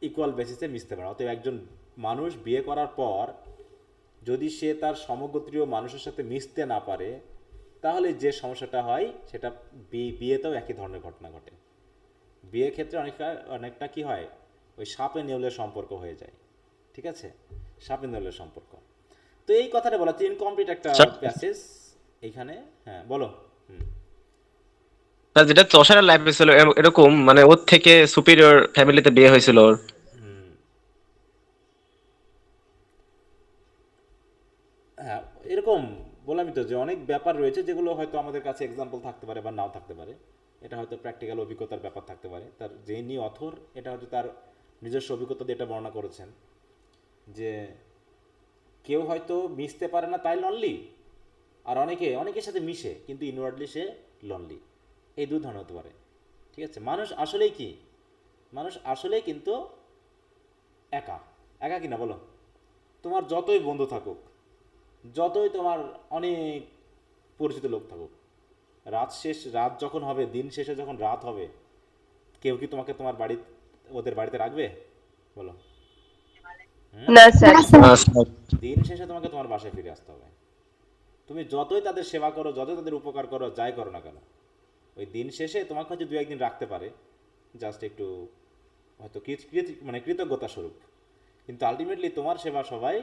ইকুয়াল বেসিসে মিশতে পারে। অতএব একজন মানুষ বিয়ে করার পর যদি সে তার সমগোত্রীয় মানুষের সাথে মিশতে না পারে তাহলে যে সমস্যাটা হয় সেটা বিয়েতেও একই ধরনের ঘটনা ঘটে। বিয়ের ক্ষেত্রে অনেকটা কি হয়, ওই সাপে নেউলের সম্পর্ক হয়ে যায়, ঠিক আছে, সাপে নেউলের সম্পর্ক। তো এই কথাটা বলা হচ্ছে ইনকমপ্লিট একটা স্যার প্যাসেজ এইখানে। হ্যাঁ বলো। হুম। স্যার, যেটা তষারের লাইফে ছিল এরকম, মানে ওর থেকে সুপিরিয়র ফ্যামিলিতে বিয়ে হয়েছিল ওর। হুম। হ্যাঁ, এরকম বললামই তো যে অনেক ব্যাপার রয়েছে যেগুলো হয়তো আমাদের কাছে এক্সাম্পল থাকতে পারে বা নাও থাকতে পারে। এটা হয়তো প্র্যাকটিক্যাল অভিজ্ঞতার ব্যাপার থাকতে পারে, তার যিনি অথর এটা হয়তো তার নিজস্ব অভিজ্ঞতা দিয়ে এটা বর্ণনা করেছেন যে কেউ হয়তো মিশতে পারে না তাই লনলি, আর অনেকের সাথে মিশে কিন্তু ইনওয়ার্ডলি সে লনলি। এই দুই ধরনের হতে পারে। ঠিক আছে, মানুষ আসলেই কি, মানুষ আসলেই কিন্তু একা। একা কিনা বলো? তোমার যতই বন্ধু থাকুক, যতই তোমার অনেক পরিচিত লোক থাকুক, রাত যখন হবে, দিন শেষে যখন রাত হবে, কেউ কি তোমাকে তোমার ওদের বাড়িতে রাখবে বলো? না স্যার। স্যার, দিন শেষে তোমাকে তোমার বাসায় ফিরে আসতে হবে। তুমি যতই তাদের সেবা করো, যতই তাদের উপকার করো, যাই করো না কেন, ওই দিন শেষে তোমাকে হয়তো দু একদিন রাখতে পারে, জাস্ট একটু হয়তো মানে কৃতজ্ঞতা স্বরূপ, কিন্তু আলটিমেটলি তোমার সেবা সবাই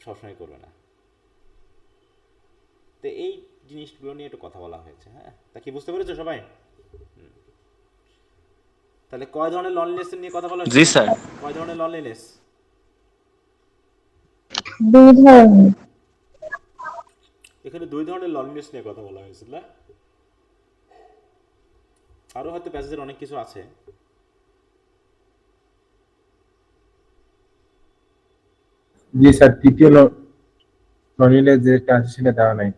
সবসময় করবে না। তো এই জিনিসগুলো নিয়ে একটু কথা বলা হয়েছে। হ্যাঁ, তা কি বুঝতে পেরেছো সবাই? তাহলে কয় ধরনের লনলিনেস নিয়ে কথা বলা হয়েছে জি এখানে? স্যার। কয় ধরনের লনলিনেস? 2 ধরনের। এখানে 2 ধরনের লনলিনেস নিয়ে কথা বলা হয়েছে না? আরো হয়তো প্যাসেজের অনেক কিছু আছে। জি স্যার, তৃতীয় লনিলে যেটা আছে সেটা দেওয়া নাই।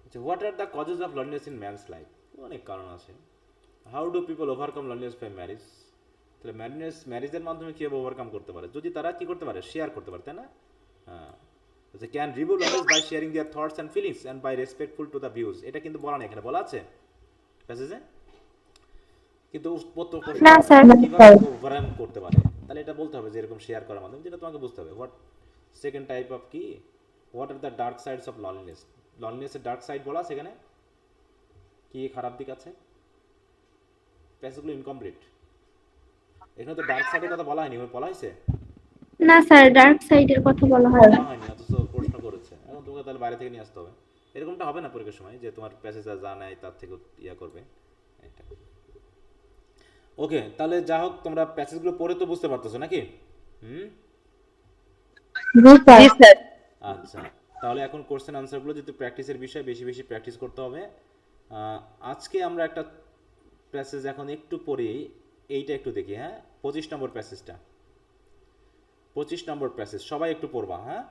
আচ্ছা, what are the causes of loneliness in man's life? অনেক কারণ আছে। How do people overcome loneliness by marriage? তাহলে ম্যারেজের মাধ্যমে কীভাবে ওভারকাম করতে পারে? যদি তারা কি করতে পারে, শেয়ার করতে পারে, তাই না? হ্যাঁ, can review loneliness by sharing their thoughts and feelings and by respectful to the views. এটা কিন্তু বলা নেই, এখানে বলা আছে প্যাসেজে, কিন্তু প্রত্যেক প্রশ্ন না স্যার। কিভাবে ওভারকাম করতে পারে, তাহলে এটা বলতে হবে যে এরকম শেয়ার করার মাধ্যমে, যেটা তোমাকে বুঝতে হবে। সেকেন্ড টাইপ অফ কি, what are the dark sides of loneliness? লনলিনেসের ডার্ক সাইড বলা সেখানে কি খারাপ দিক আছে? প্যাসেজগুলো ইনকমপ্লিট, এখানে তো ডার্ক সাইডের কথা বলা হয়নি। বলা হয়েছে? না স্যার, ডার্ক সাইডের কথা বলা হয় না। বলা হয়নি, অথচ প্রশ্ন করেছে। এখন তোমাকে তাহলে বাইরে থেকে নিয়ে আসতে হবে। এরকমটা হবে না পরীক্ষার সময় যে তোমার প্যাসেজ যা নেয় তার থেকে ইয়া করবে এটা। ওকে, তাহলে যা হোক, তোমরা প্যাসেজগুলো পড়ে তো বুঝতে পারতেছো নাকি? হুম। জি স্যার। জি স্যার। আচ্ছা, তাহলে এখন কোশ্চেন আনসারগুলো যেহেতু প্র্যাকটিসের বিষয়, বেশি বেশি প্র্যাকটিস করতে হবে। আজকে আমরা একটা প্যাসেজ এখন একটু পড়ি, এইটা একটু দেখি। হ্যাঁ, 25 নম্বর প্যাসেজটা, 25 নম্বর প্যাসেজ সবাই একটু পড়বা। হ্যাঁ,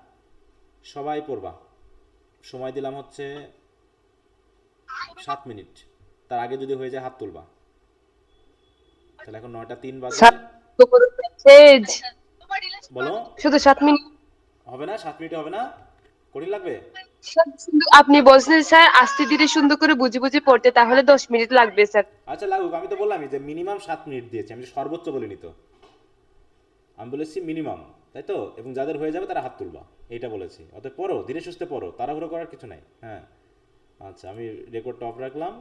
সবাই পড়বা। সময় দিলাম হচ্ছে 7 মিনিট। তার আগে যদি হয়ে যায় হাত তুলবা। তাহলে এখন 9টা 3 বাজে। মেসেজ বলো। শুধু 7 মিনিট। হবে না? 7 মিনিটে হবে না? কঠিন লাগবে? আপনি বলছেন স্যার আস্তে ধীরে সুন্দর করে বুঝে বুঝে পড়তে, তাহলে 10 মিনিট লাগবে স্যার। আচ্ছা লাগুক, আমি তো বললামই যে মিনিমাম 7 মিনিট দিয়েছি, আমি সর্বোচ্চ বলিনি তো, আমি বলেছি মিনিমাম, তাই তো? এবং যাদের হয়ে যাবে তারা হাত তুলবা, এইটা বলেছি। অতএব পড়ো, ধীরে সুস্থে পড়ো, তাড়াহুড়ো করার কিছু নাই। হ্যাঁ, আচ্ছা, আমি রেকর্ডটা অফ রাখলাম।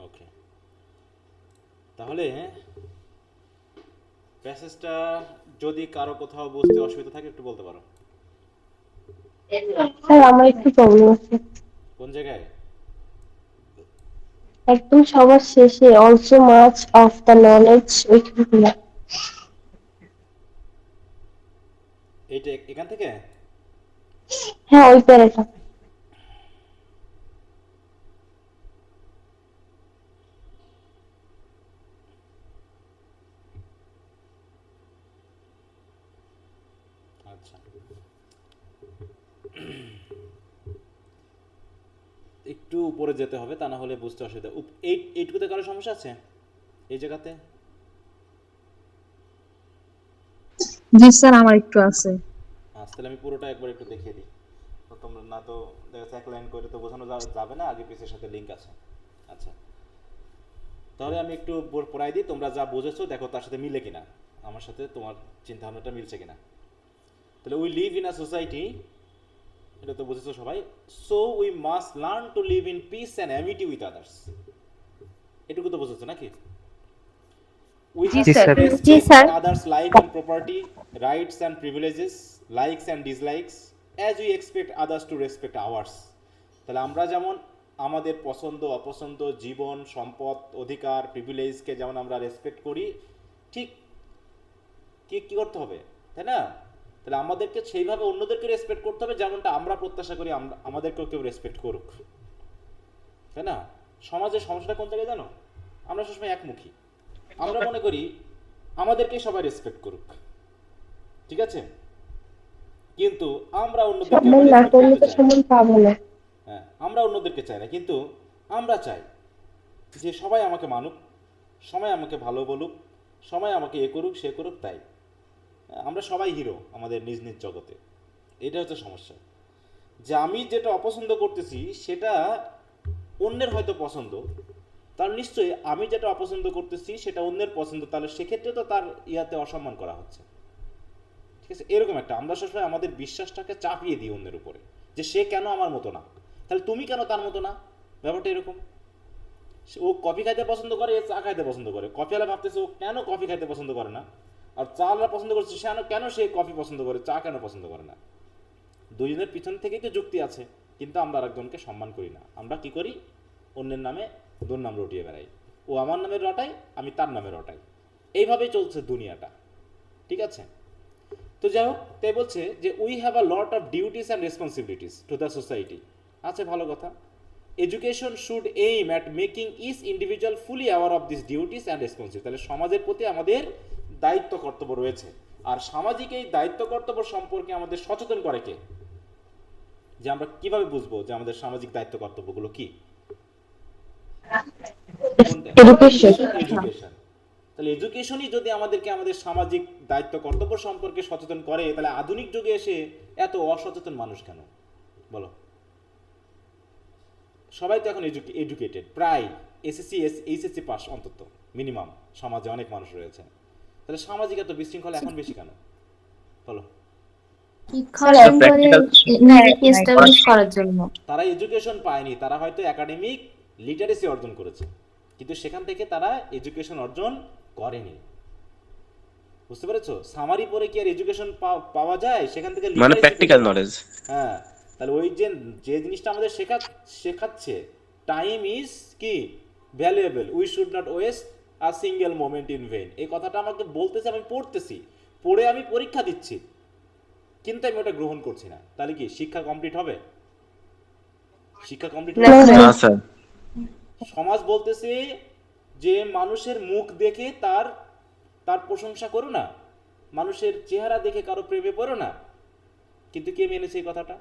ওকে, তাহলে প্যাসেজটা যদি কারো কোথাও বুঝতে অসুবিধা থাকে একটু বলতে পারো। স্যার আমার একটু প্রবলেম আছে। কোন জায়গায়? একদম সবার শেষে also much of the knowledge ওইখানে। এইটা এখান থেকে? হ্যাঁ, ওই প্যারাটা। আচ্ছা, একটু উপরে যেতে হবে, তা না হলে বুঝতে অসুবিধা। এইটুকুতে কারো সমস্যা আছে এই জায়গাতে? জি স্যার, আমার একটু আছে। আচ্ছা, তাহলে আমি পুরোটা একবার একটু দেখিয়ে দিই। তো তোমরা না তো দেখা যাচ্ছে এক লাইন করে তো বোঝানো যাবে না, আগে পিছের সাথে লিঙ্ক আছে। আচ্ছা, তাহলে আমি একটু পড়াই দিই, তোমরা যা বুঝেছো দেখো তার সাথে মিলে কিনা, আমার সাথে তোমার চিন্তা ভাবনাটা মিলছে কিনা। তাহলে we live in a society এটা তো বুঝেছো সবাই। So we must learn to live in peace and Amity with others, এটুকু তো বুঝেছো নাকি? We G have G to sir. respect G sir. others' life and property, rights and privileges, likes and dislikes, as we expect others to respect ours. তাহলে আমরা যেমন আমাদের পছন্দ অপছন্দ, জীবন, সম্পদ, অধিকার, প্রিভিলেজকে যেমন আমরা রেসপেক্ট করি, ঠিক কি করতে হবে, তাই না? তাহলে আমাদেরকে সেইভাবে অন্যদেরকে রেসপেক্ট করতে হবে যেমনটা আমরা প্রত্যাশা করি আমাদেরকেও কেউ রেসপেক্ট করুক, তাই না? সমাজের সমস্যাটা কোন জায়গায় জানো? আমরা সবসময় একমুখী। আমরা মনে করি আমাদেরকে সবাই রেসপেক্ট করুক, ঠিক আছে, কিন্তু আমরা অন্যদেরকে আবার respect করতে চাই না। হ্যাঁ, আমরা অন্যদেরকে চাই না, কিন্তু আমরা চাই যে সবাই আমাকে মানুক, সবাই আমাকে ভালো বলুক, সবাই আমাকে এ করুক সে করুক। তাই আমরা সবাই হিরো আমাদের নিজ নিজ জগতে। এটা হচ্ছে সমস্যা, যে আমি যেটা অপছন্দ করতেছি সেটা অন্যের হয়তো পছন্দ, তার নিশ্চয়ই আমি যেটা অপছন্দ করতেছি সেটা অন্যের পছন্দ, তাহলে সেক্ষেত্রে তো তার ইয়াতে অসম্মান করা হচ্ছে, ঠিক আছে? এরকম একটা আমরা সবসময় আমাদের বিশ্বাসটাকে চাপিয়ে দিই অন্যের উপরে, যে সে কেন আমার মতো না, তাহলে তুমি কেন তার মতো না। ব্যাপারটা এরকম, ও কফি খাইতে পছন্দ করে, এ চা খাইতে পছন্দ করে। কফিওয়ালা ভাবতেছে ও কেন কফি খাইতে পছন্দ করে না, আর চাওয়ালা পছন্দ করছে সে কেন সে কফি পছন্দ করে, চা কেন পছন্দ করে না। দুজনের পিছন থেকেই তো যুক্তি আছে, কিন্তু আমরা আরেকজনকে সম্মান করি না। আমরা কি করি, অন্যের নামে দুর্নাম রটিয়ে বেড়াই। ও আমার নামে রটাই, আমি তার নামে রটাই। এইভাবেই চলছে দুনিয়াটা, ঠিক আছে? তো যাই হোক, তাই বলছে যে we have a lot of duties and responsibilities to the society. আচ্ছা, ভালো কথা। Education should aim at making each individual fully aware of this duties and responsibility. তাহলে সমাজের প্রতি আমাদের দায়িত্ব কর্তব্য রয়েছে, আর সামাজিক এই দায়িত্ব কর্তব্য সম্পর্কে আমাদের সচেতন করে কে? যে আমরা কিভাবে বুঝবো যে আমাদের সামাজিক দায়িত্ব কর্তব্যগুলো কি? এডুকেশন। তাহলে এডুকেশনই যদি আমাদেরকে আমাদের সামাজিক দায়িত্ব কর্তব্য সম্পর্কে সচেতন করে, তাহলে আধুনিক যুগে এসে এত অসচেতন মানুষ কেন বলো? সবাই তো এখন এডুকেটেড, প্রায় এসএসসি এইচএসসি পাস অন্তত মিনিমাম সমাজে অনেক মানুষ রয়েছে। তাহলে সামাজিক এত বিশৃঙ্খলা এখন বেশি কেন বলো? শিক্ষা অর্জন করে নিজেকে এস্টাবলিশ করার জন্য। তারা এডুকেশন পায়নি, তারা হয়তো একাডেমিক লিটারেসি অর্জন করেছে, কিন্তু সেখান থেকে তারা এডুকেশন অর্জন করেনি। বুঝতে পেরেছো? সামারি পরে কি আর এডুকেশন পাওয়া যায়? সেখান থেকে মানে literacy প্র্যাকটিক্যাল পেতে হয়। নলেজ। হ্যাঁ, তাহলে ওই যে জিনিসটা আমাদের শেখাচ্ছে, টাইম ইজ কি valuable, we should not waste a single moment in vein. এই কথাটা আমাকে বলতেছে, আমি পড়তেছি, পড়ে আমি পরীক্ষা দিচ্ছি, কিন্তু আমি ওটা গ্রহণ করছি না। তাহলে কি শিক্ষা কমপ্লিট হবে? শিক্ষা কমপ্লিট না, হবে? না স্যার। সমাজ বলতেছে যে মানুষের মুখ দেখে তার তার প্রশংসা করো না, মানুষের চেহারা দেখে কারো প্রেমে পড়ো না, কিন্তু কে মেনেছে এই কথাটা?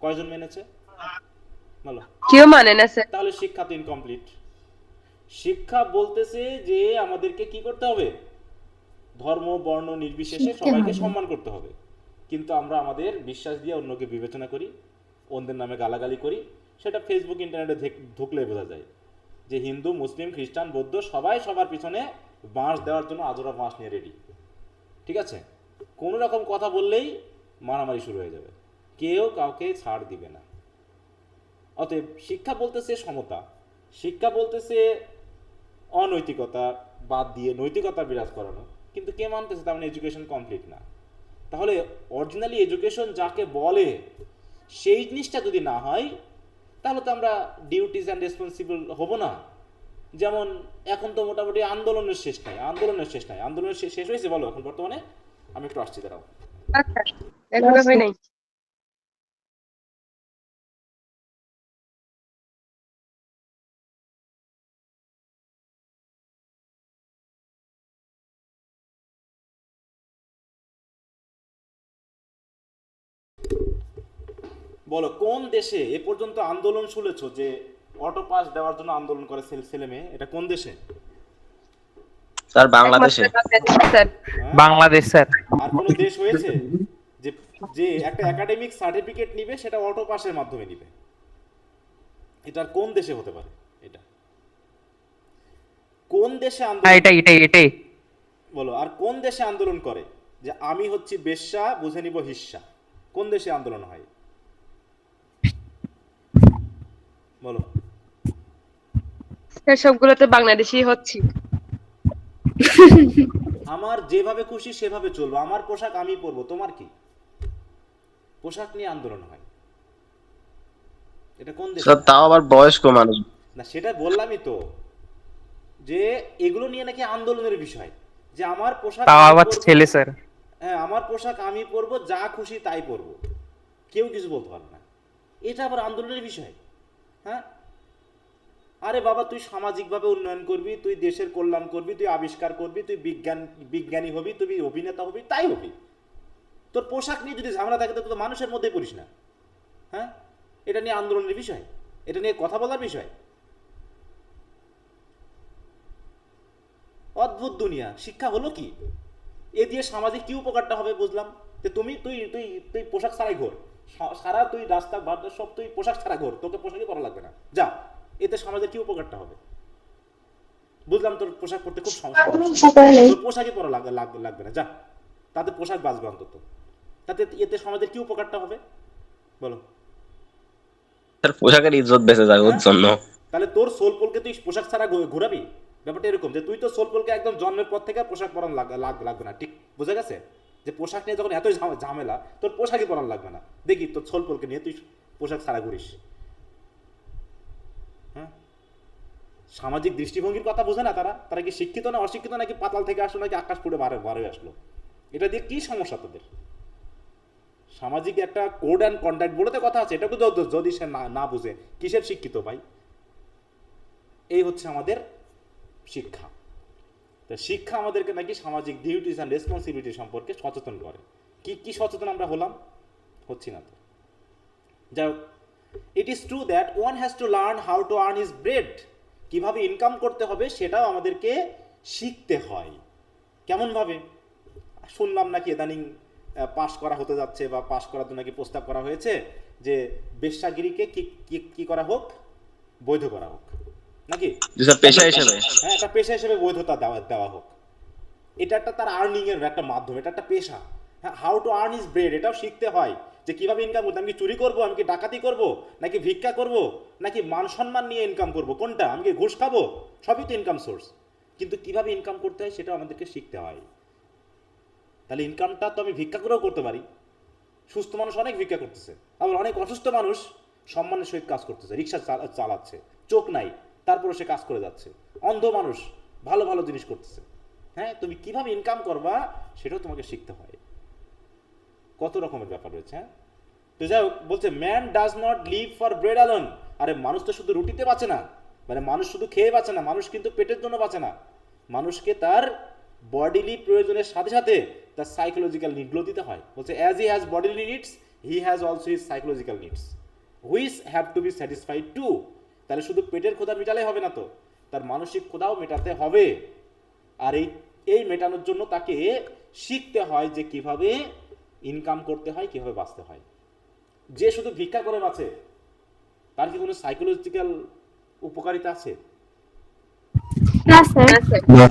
কয়জন মেনেছে বলো? কেউ মানে না স্যার। তাহলে শিক্ষা তো ইনকমপ্লিট। শিক্ষা বলতেছে যে আমাদেরকে কি করতে হবে, ধর্ম বর্ণ নির্বিশেষে সবাইকে সম্মান করতে হবে, কিন্তু আমরা আমাদের বিশ্বাস দিয়ে অন্যকে বিবেচনা করি, অন্যের নামে গালাগালি করি। সেটা ফেসবুক ইন্টারনেটে ঢুকলে বোঝা যায় যে হিন্দু মুসলিম খ্রিস্টান বৌদ্ধ সবাই সবার পিছনে বাঁশ দেওয়ার জন্য আজোড়া বাঁশ নিয়ে রেডি, ঠিক আছে? কোনো রকম কথা বললেই মারামারি শুরু হয়ে যাবে, কেউ কাউকে ছাড় দিবে না। অতএব শিক্ষা বলতেছে সমতা, শিক্ষা বলতেছে অনৈতিকতা বাদ দিয়ে নৈতিকতা বিরাজ করানো, কিন্তু কে মানতেছে? তার মানে এডুকেশন কমপ্লিট না। তাহলে অরিজিনালি এডুকেশন যাকে বলে সেই জিনিসটা যদি না হয়, তাহলে তো আমরা ডিউটিস অ্যান্ড রেসপন্সিবল হব না। যেমন এখন তো মোটামুটি আন্দোলনের শেষ নাই, আন্দোলনের শেষ হয়েছে বলো এখন বর্তমানে? আমি একটু আসছি, দাঁড়াও। আচ্ছা, এখনো হয় নাই। বলো কোন দেশে এ পর্যন্ত আন্দোলন শুনেছো যে অটো পাস দেওয়ার জন্য আন্দোলন করে ছেলে মেয়ে? এটা কোন দেশে? স্যার বাংলাদেশে। স্যার হ্যাঁ? বাংলাদেশ স্যার। আর কোন দেশ হয়েছে যে যে একটা একাডেমিক সার্টিফিকেট নিবে সেটা অটো পাসের মাধ্যমে নিবে? এটার কোন দেশে হতে পারে? এটা কোন দেশে আন্দোলন? এটাই বলো, আর কোন দেশে আন্দোলন করে যে আমি হচ্ছি বেশ্যা বুঝে নিব হিস্সা? কোন দেশে আন্দোলন হয়? বলো। স্যার সবগুলোতে বাংলাদেশি হচ্ছে। আমার যেভাবে খুশি সেভাবে চলবো, আমার পোশাক আমি পরবো, তোমার কি? পোশাক নিয়ে আন্দোলন হয়, এটা কোন দেশ? স্যার তাও আবার বয়স্ক মানুষ। না সেটা বললামই তো, যে এগুলো নিয়ে নাকি আন্দোলনের বিষয়, যে আমার পোশাক তাও আমি আবার পরবো। ছেলে স্যার। হ্যাঁ, আমার পোশাক আমি পরবো, যা খুশি তাই পরবো, কেউ কিছু বলতে পারবে না, এটা আবার আন্দোলনের বিষয়? হ্যাঁ, আরে বাবা, তুই সামাজিকভাবে উন্নয়ন করবি, তুই দেশের কল্যাণ করবি, তুই আবিষ্কার করবি, তুই বিজ্ঞানী হবি, তুই অভিনেতা হবি, তাই হবি। তোর পোশাক নিয়ে যদি ঝামেলা থাকে তো তুই তো মানুষের মধ্যেই পড়িস না। হ্যাঁ, এটা নিয়ে আন্দোলনের বিষয়, এটা নিয়ে কথা বলার বিষয়? অদ্ভুত দুনিয়া। শিক্ষা হলো কি? এ দিয়ে সামাজিক কি উপকারটা হবে বুঝলাম, যে তুই তুই তুই তুই পোশাক ছাড়াই ঘোর, সারা তুই রাস্তা ঘাট সব তুই পোশাক ছাড়া ঘোর, তোকে পোশাকই পরা লাগবে না, যা। এতে সমাজের কি উপকারটা হবে? বুঝলাম তোর পোশাক পরতে খুব সমস্যা, তোর পোশাকই পরা লাগবে না, যা। তাতে পোশাক বাঁচবে অন্তত, তাতে এতে সমাজের কি উপকারটা হবে বলো? স্যার পোশাকের ইজ্জত বেঁচে যাবে ওর জন্য। তাহলে তোর সোলপোলকে তুই পোশাক ছাড়া ঘোরাবি? ব্যাপারটা এরকম যে তুই তো সোলপোলকে একদম জন্মের পর থেকে পোশাক পরান লাগবে না, ঠিক বোঝা গেছে? যে পোশাক নিয়ে যখন এতই ঝামেলা, তোর পোশাকই পরান লাগবে না, দেখি তোর সোলপোলকে নিয়ে তুই পোশাক ছাড়া ঘুরিস। হ্যাঁ, সামাজিক দৃষ্টিভঙ্গির কথা বোঝে না তারা। তারা কি শিক্ষিত না অশিক্ষিত, নাকি পাতাল থেকে আসলো, নাকি আকাশ পুড়ে বারে আসলো? এটা দিয়ে কি সমস্যা তোদের? সামাজিক একটা কোড অ্যান্ড কন্ডাক্ট বলে তো কথা আছে, এটা যদি সে না বুঝে, কিসের শিক্ষিত ভাই? এই হচ্ছে আমাদের শিক্ষা। তা শিক্ষা আমাদেরকে নাকি সামাজিক ডিউটিস অ্যান্ড রেসপন্সিবিলিটি সম্পর্কে সচেতন করে। কি কি সচেতন আমরা হলাম? হচ্ছি না তো। যাই হোক, it is true that one has to learn how to earn his bread. কিভাবে ইনকাম করতে হবে সেটাও আমাদেরকে শিখতে হয়। কেমনভাবে? শুনলাম নাকি ইদানিং পাশ করা হতে যাচ্ছে, বা পাশ করার জন্য নাকি প্রস্তাব করা হয়েছে যে বেশ্যাগিরিকে কি করা হোক, বৈধ করা হোক নাকি? স্যার পেশা হিসেবে। হ্যাঁ, একটা পেশা হিসেবে বৈধতা দেওয়া হোক। এটা একটা তার আর্নিং এর একটা মাধ্যম, এটা একটা পেশা। হ্যাঁ, how to earn is bread, এটাও শিখতে হয় যে কিভাবে ইনকাম করতে। আমি কি চুরি করবো, আমি কি ডাকাতি করব, নাকি ভিক্ষা করব, নাকি মান সম্মান নিয়ে ইনকাম করব, কোনটা? আমি কি ঘুষ খাবো? সবই তো ইনকাম সোর্স, কিন্তু কিভাবে ইনকাম করতে হয় সেটাও আমাদেরকে শিখতে হয়। তাহলে ইনকামটা তো আমি ভিক্ষা করেও করতে পারি। সুস্থ মানুষ অনেক ভিক্ষা করতেছে, আবার অনেক অসুস্থ মানুষ সম্মানের সহিত কাজ করতেছে, রিক্সা চালাচ্ছে, চোখ নাই তারপরে সে কাজ করে যাচ্ছে, অন্ধ মানুষ ভালো ভালো জিনিস করতেছে। হ্যাঁ, তুমি কিভাবে ইনকাম করবা সেটাও তোমাকে শিখতে হয়। কত রকমের ব্যাপার রয়েছে। হ্যাঁ, তো যাই হোক, বলছে man does not live for bread alone. আরে মানুষ তো শুধু রুটিতে বাঁচে না, মানে মানুষ শুধু খেয়ে বাঁচে না, মানুষ কিন্তু পেটের জন্য বাঁচে না। মানুষকে তার বডিলি প্রয়োজনের সাথে সাথে তার সাইকোলজিক্যাল নিডগুলো দিতে হয়। বলছে as he has bodily needs, he has also his psychological needs which have to B satisfied two. তাহলে শুধু পেটের ক্ষুধা মেটালে হবে না, তো তার মানসিক ক্ষুধাও মেটাতে হবে। আর এই মেটানোর জন্য তাকে শিখতে হয় যে কিভাবে ইনকাম করতে হয়, কিভাবে বাঁচতে হয়। যে শুধু ভিক্ষা করে বাঁচে, তার কি কোনো সাইকোলজিক্যাল উপকারিতা আছে? না স্যার,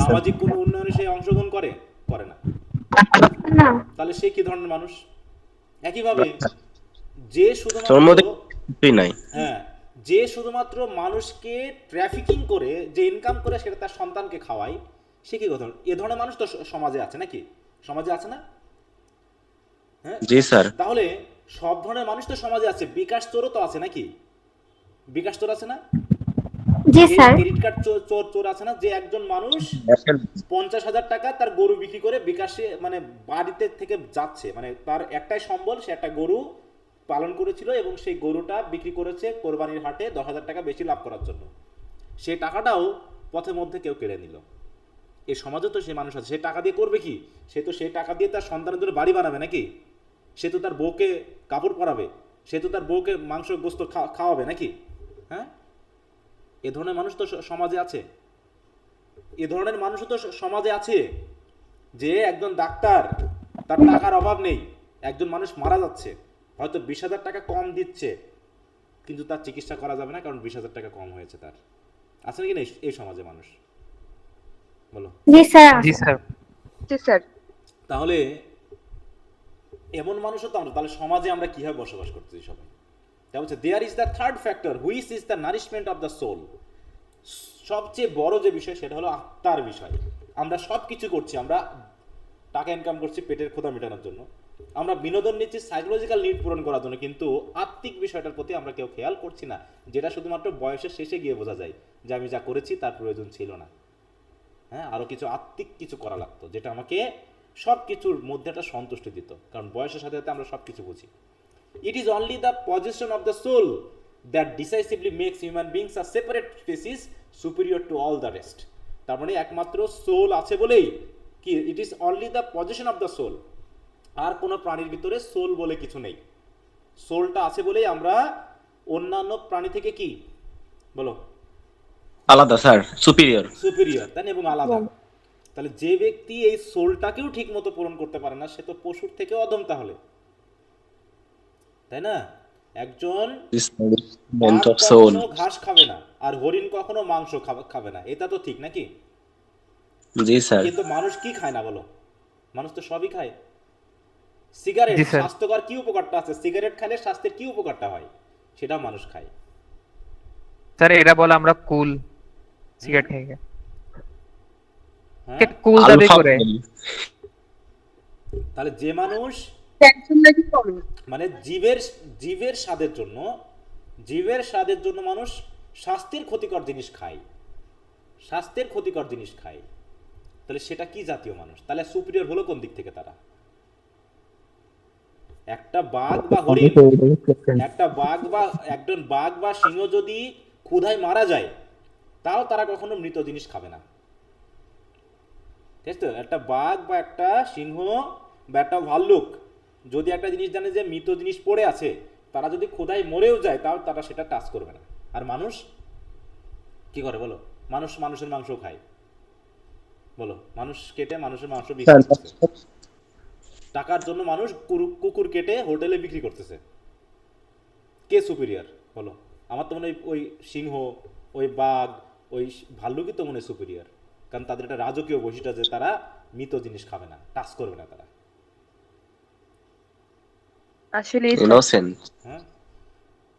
সামাজিক কোনো উন্নয়নে সে অংশগ্রহণ করে না, না। তাহলে সে কি ধরনের মানুষ? একইভাবে যে তোর মধ্যে শুধুমাত্র কিছুই নাই। হ্যাঁ, যে শুধুমাত্র মানুষকে ট্রাফিকিং করে যে ইনকাম করে সেটা তার সন্তানকে খাওয়ায়, সে কি কথা? এ ধরনের মানুষ তো সমাজে আছে নাকি? সমাজে আছে না? হ্যাঁ, জি স্যার। তাহলে সব ধরনের মানুষ তো সমাজে আছে। বিকাশ চোরও তো আছে নাকি? বিকাশ চোর আছে না? জি স্যার। ক্রেডিট কার্ড চোর আছে না? যে একজন মানুষ 50,000 টাকা তার গরু বিক্রি করে বিকাশে, মানে বাড়িতে থেকে যাচ্ছে, মানে তার একটাই সম্বল, সে একটা গরু পালন করেছিল এবং সেই গরুটা বিক্রি করেছে কোরবানির হাটে 10,000 টাকা বেশি লাভ করার জন্য। সেই টাকাটাও পথের মধ্যে কেউ কেড়ে নিল। এই সমাজে তো সে মানুষ আছে, সে টাকা দিয়ে করবে কি? সে তো সেই টাকা দিয়ে তার সন্তানের জন্য বাড়ি বানাবে নাকি? সে তো তার বউকে কাপড় পরাবে, সে তো তার বউকে মাংস গোস্ত খাওয়াবে নাকি? হ্যাঁ, এ ধরনের মানুষ তো সমাজে আছে। এ ধরনের মানুষও তো সমাজে আছে। যে একজন ডাক্তার, তার টাকার অভাব নেই, একজন মানুষ মারা যাচ্ছে, হয়তো 20,000 টাকা কম দিচ্ছে, কিন্তু তার চিকিৎসা করা যাবে না কারণ 20,000 টাকা কম হয়েছে তার। আছে নাকি না এই সমাজে মানুষ? বলো। জি স্যার। জি স্যার। জি স্যার। তাহলে এমন মানুষও তো আমরা, তাহলে সমাজে আমরা কিভাবে বসবাস করতেছি সবাই? তা বলছে there is the third factor which is the nourishment of the soul. সবচেয়ে বড় যে বিষয় সেটা হলো আত্মার বিষয়। আমরা সব কিছু করছি, আমরা টাকা ইনকাম করছি পেটের ক্ষুধা মেটানোর জন্য, আমরা বিনোদন নিচ্ছি সাইকোলজিক্যাল নিড পূরণ করার জন্য, কিন্তু আত্মিক বিষয়টার প্রতি আমরা কেউ খেয়াল করছি না, যেটা শুধুমাত্র বয়সের শেষে গিয়ে বোঝা যায় যে আমি যা করেছি তার প্রয়োজন ছিল না। হ্যাঁ, আরও কিছু আত্মিক কিছু করা লাগতো যেটা আমাকে সব কিছুর মধ্যে একটা সন্তুষ্টি দিত, কারণ বয়সের সাথে সাথে আমরা সব কিছু বুঝি। It is only the possession of the soul that decisively makes human beings a separate species superior to all the rest. তার মানে একমাত্র সোল আছে বলেই কি, it is only the position of the soul, আর কোনো প্রাণীর ভিতরে সোল বলে কিছু নেই। সোলটা আছে বলেই আমরা অন্যান্য প্রাণী থেকে কি বলো আলাদা স্যার, সুপিরিয়র। সুপিরিয়র, তাই না, এবং আলাদা। তাহলে যে ব্যক্তি এই সোলটাকেও ঠিক মতো পূরণ করতে পারে না সে তো পশুর থেকেও অধম তাহলে, তাই না? একজন বাঘ কখনো ঘাস খাবে না আর হরিণ কখনো মাংস খাবে না, এটা তো ঠিক নাকি? জি স্যার। কিন্তু মানুষ কি খায় না বলো? মানুষ তো সবই খায়। সিগারেট, জি স্যার। স্বাস্থ্যকর কি উপকারটা আছে? সিগারেট খেলে স্বাস্থ্যের কি উপকারটা হয় সেটাও মানুষ খায়। স্যার এরা বলে আমরা কুল সিগারেট খেয়ে গেছে, হ্যাঁ, কুল দাবি করে। তাহলে যে মানুষ টেনশন নাকি কম? মানে জীবের স্বাদের জন্য মানুষ স্বাস্থ্যের ক্ষতিকর জিনিস খায়, স্বাস্থ্যের ক্ষতিকর জিনিস খায়, তাহলে সেটা কি জাতীয় মানুষ? তাহলে সুপিরিয়র হলো কোন দিক থেকে তারা? একটা বাঘ বা হরিণ, একজন বাঘ বা সিংহ যদি ক্ষুধায় মারা যায় তাও তারা কখনো মৃত জিনিস খাবে না, ঠিক আছে? একটা বাঘ বা একটা সিংহ বা একটা ভাল্লুক যদি একটা জিনিস জানে যে মৃত জিনিস পড়ে আছে, তারা যদি ক্ষুধায় মরেও যায় তাও তারা সেটা টাচ করবে না। আর মানুষ কি করে বলো? মানুষের মাংস খায়, বলো, মানুষ কেটে মানুষের মাংস বিক্রি করছে, টাকার জন্য মানুষ কুকুর কেটে হোটেলে বিক্রি করতেছে। কে সুপিরিয়র বলো? আমার তো মনে হয় ওই সিংহ, ওই বাঘ, ওই ভাল্লুকই তো মনে হয় সুপিরিয়র, কারণ তাদের একটা রাজকীয় বৈশিষ্ট্য যে তারা মৃত জিনিস খাবে না, টাচ করবে না তারা। আসলে ইনোসেন্ট। হ্যাঁ,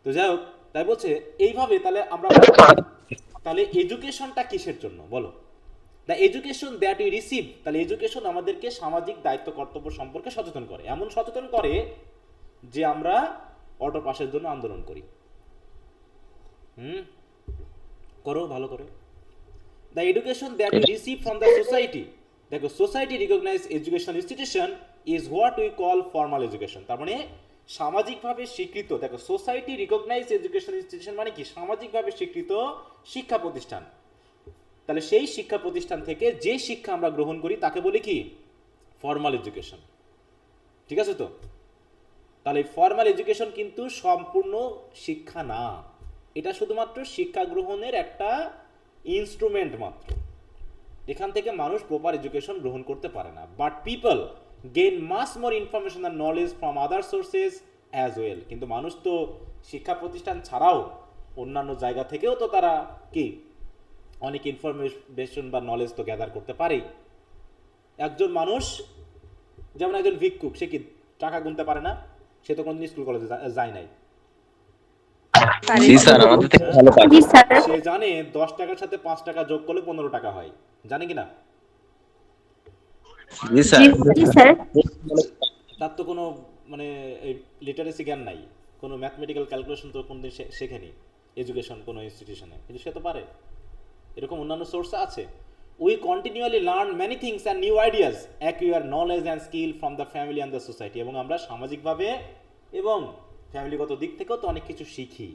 তো যাই হোক, তাই বলছে এইভাবে তাহলে আমরা তাহলে এডুকেশনটা কিসের জন্য বলো? The education that we receive, তাহলে এডুকেশন আমাদেরকে সামাজিক দায়িত্ব কর্তব্য সম্পর্কে সচেতন করে, এমন সচেতন করে যে আমরা অটো পাসের জন্য আন্দোলন করি। করো ভালো করে। The education that we receive from the society, দেখো society recognise education institution is what we call formal education. তার মানে সামাজিকভাবে স্বীকৃত, দেখো সোসাইটি রিকগনাইজ এডুকেশন ইনস্টিটিউশন মানে কি? সামাজিকভাবে স্বীকৃত শিক্ষা প্রতিষ্ঠান। তাহলে সেই শিক্ষা প্রতিষ্ঠান থেকে যে শিক্ষা আমরা গ্রহণ করি তাকে বলি কি? ফর্মাল এডুকেশন, ঠিক আছে তো? তাহলে ফর্মাল এডুকেশন কিন্তু সম্পূর্ণ শিক্ষা না, এটা শুধুমাত্র শিক্ষা গ্রহণের একটা ইনস্ট্রুমেন্ট মাত্র। এখান থেকে মানুষ প্রপার এডুকেশন গ্রহণ করতে পারে না। But people gain mass more information and knowledge from other sources as well. কিন্তু মানুষ তো শিক্ষা প্রতিষ্ঠান ছাড়াও অন্যান্য জায়গা থেকেও তো তারা কি অনেক ইনফরমেশন বা নলেজ তো গ্যাদার করতে পারেই। একজন মানুষ যেমন একজন ভিক্ষুক, সে কি টাকা গুনতে পারে না? সে তো কোনদিন স্কুল কলেজে যায় নাই। জি স্যার, আমাদের থেকে ভালো পারে। জি স্যার। সে জানে 10 টাকার সাথে 5 টাকা যোগ করলে 15 টাকা হয়, জানে কিনা? জি স্যার। জি স্যার। তার তো কোনো মানে লিটারেসি জ্ঞান নাই, কোনো ম্যাথমেটিক্যাল ক্যালকুলেশন তো কোনদিন শেখেনি এডুকেশন কোনো ইনস্টিটিউশনে, কিন্তু সে তো পারে। এরকম অন্যান্য সোর্স আছে। We continually learn many things and new ideas, acquire knowledge and skill from the family and the society. এবং আমরা সামাজিকভাবে এবং ফ্যামিলিগত দিক থেকেও তো অনেক কিছু শিখি।